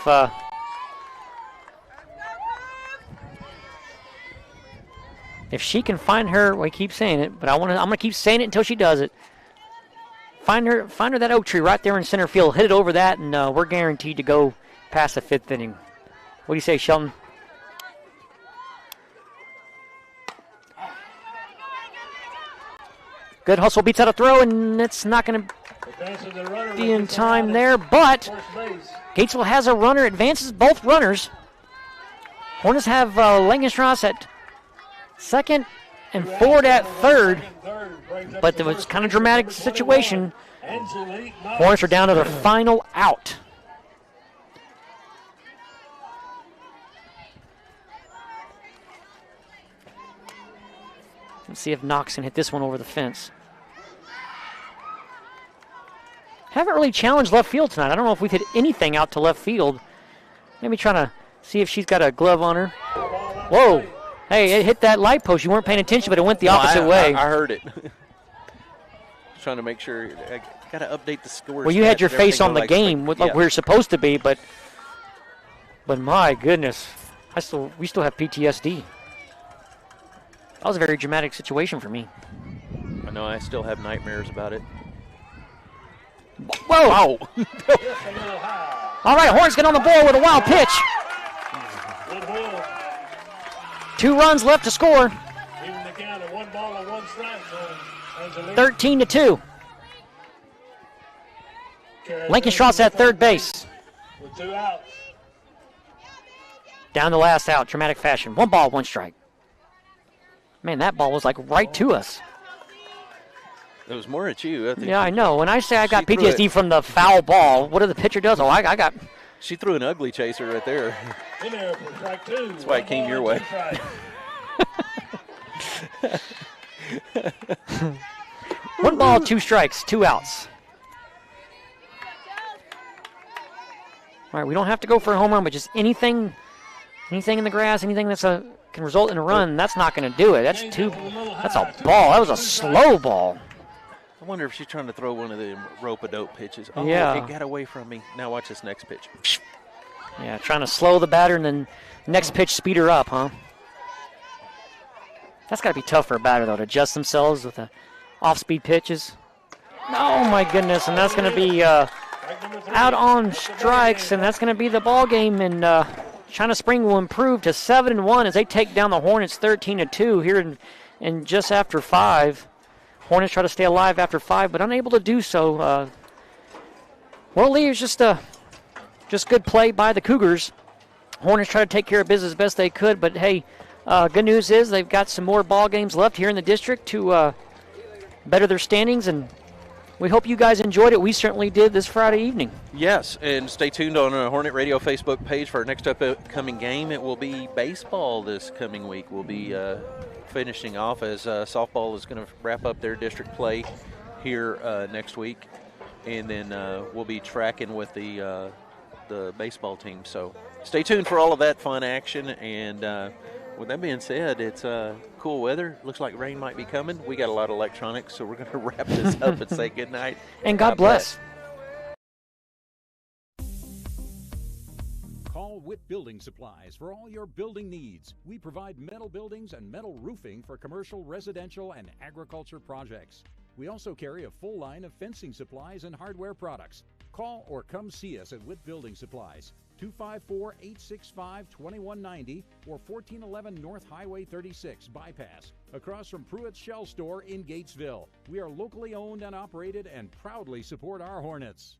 if she can find her, we keep saying it, but I'm gonna keep saying it until she does it. Find her that oak tree right there in center field. Hit it over that, and we're guaranteed to go past the 5th inning. What do you say, Shelton? Good hustle, beats out a throw, and it's not going to be in time there, but Gatesville has a runner, advances both runners. Hornets have Langenstrasse at second and Ford at third, but it was kind of dramatic situation. Hornets are down to their final out. Let's see if Knox can hit this one over the fence. Haven't really challenged left field tonight. I don't know if we've hit anything out to left field. Maybe trying to see if she's got a glove on her. Whoa. Hey, it hit that light post. You weren't paying attention, but it went the opposite way. I heard it. Trying to make sure. I got to update the score. Well, you had your face on the game, like we were supposed to be, but my goodness, we still have PTSD. That was a very dramatic situation for me. I know. I still have nightmares about it. Whoa! Wow. All right, Hornets get on the board with a wild pitch. 2 runs left to score. 13-2. Lankenstrasse at third base. With 2 outs. Down the last out, dramatic fashion. 1 ball, 1 strike. Man, that ball was like right to us. It was more at you. I think. Yeah, I know. When I say I got PTSD from the foul ball, what did the pitcher does? Oh, I got. She threw an ugly chaser right there. In there for strike 2. That's why it came your way. 1 ball, 2 strikes, 2 outs. All right, we don't have to go for a home run, but just anything in the grass, anything that's can result in a run, that's not going to do it. That's a ball. That was a slow ball. I wonder if she's trying to throw one of the rope-a-dope pitches. Oh, yeah. It got away from me. Now watch this next pitch. Yeah, trying to slow the batter and then next pitch speed her up, huh? That's got to be tough for a batter, though, to adjust themselves with the off-speed pitches. Oh, my goodness, and that's going to be out on strikes, and that's going to be the ball game, and China Spring will improve to 7-1 as they take down the Hornets 13-2 here in just after 5. Hornets try to stay alive after 5, but unable to do so. Well, Lee, it's just good play by the Cougars. Hornets try to take care of business as best they could, but hey, good news is they've got some more ball games left here in the district to better their standings, and we hope you guys enjoyed it. We certainly did this Friday evening. Yes, and stay tuned on our Hornet Radio Facebook page for our next upcoming game. It will be baseball this coming week. We'll be finishing off as softball is going to wrap up their district play here next week, and then we'll be tracking with the baseball team. So stay tuned for all of that fun action, and with that being said, it's cool weather. Looks like rain might be coming. We got a lot of electronics, so we're going to wrap this up and say good night. And God bless. Call Witt Building Supplies for all your building needs. We provide metal buildings and metal roofing for commercial, residential, and agriculture projects. We also carry a full line of fencing supplies and hardware products. Call or come see us at Witt Building Supplies, 254-865-2190 or 1411 North Highway 36 Bypass, across from Pruitt's Shell Store in Gatesville. We are locally owned and operated and proudly support our Hornets.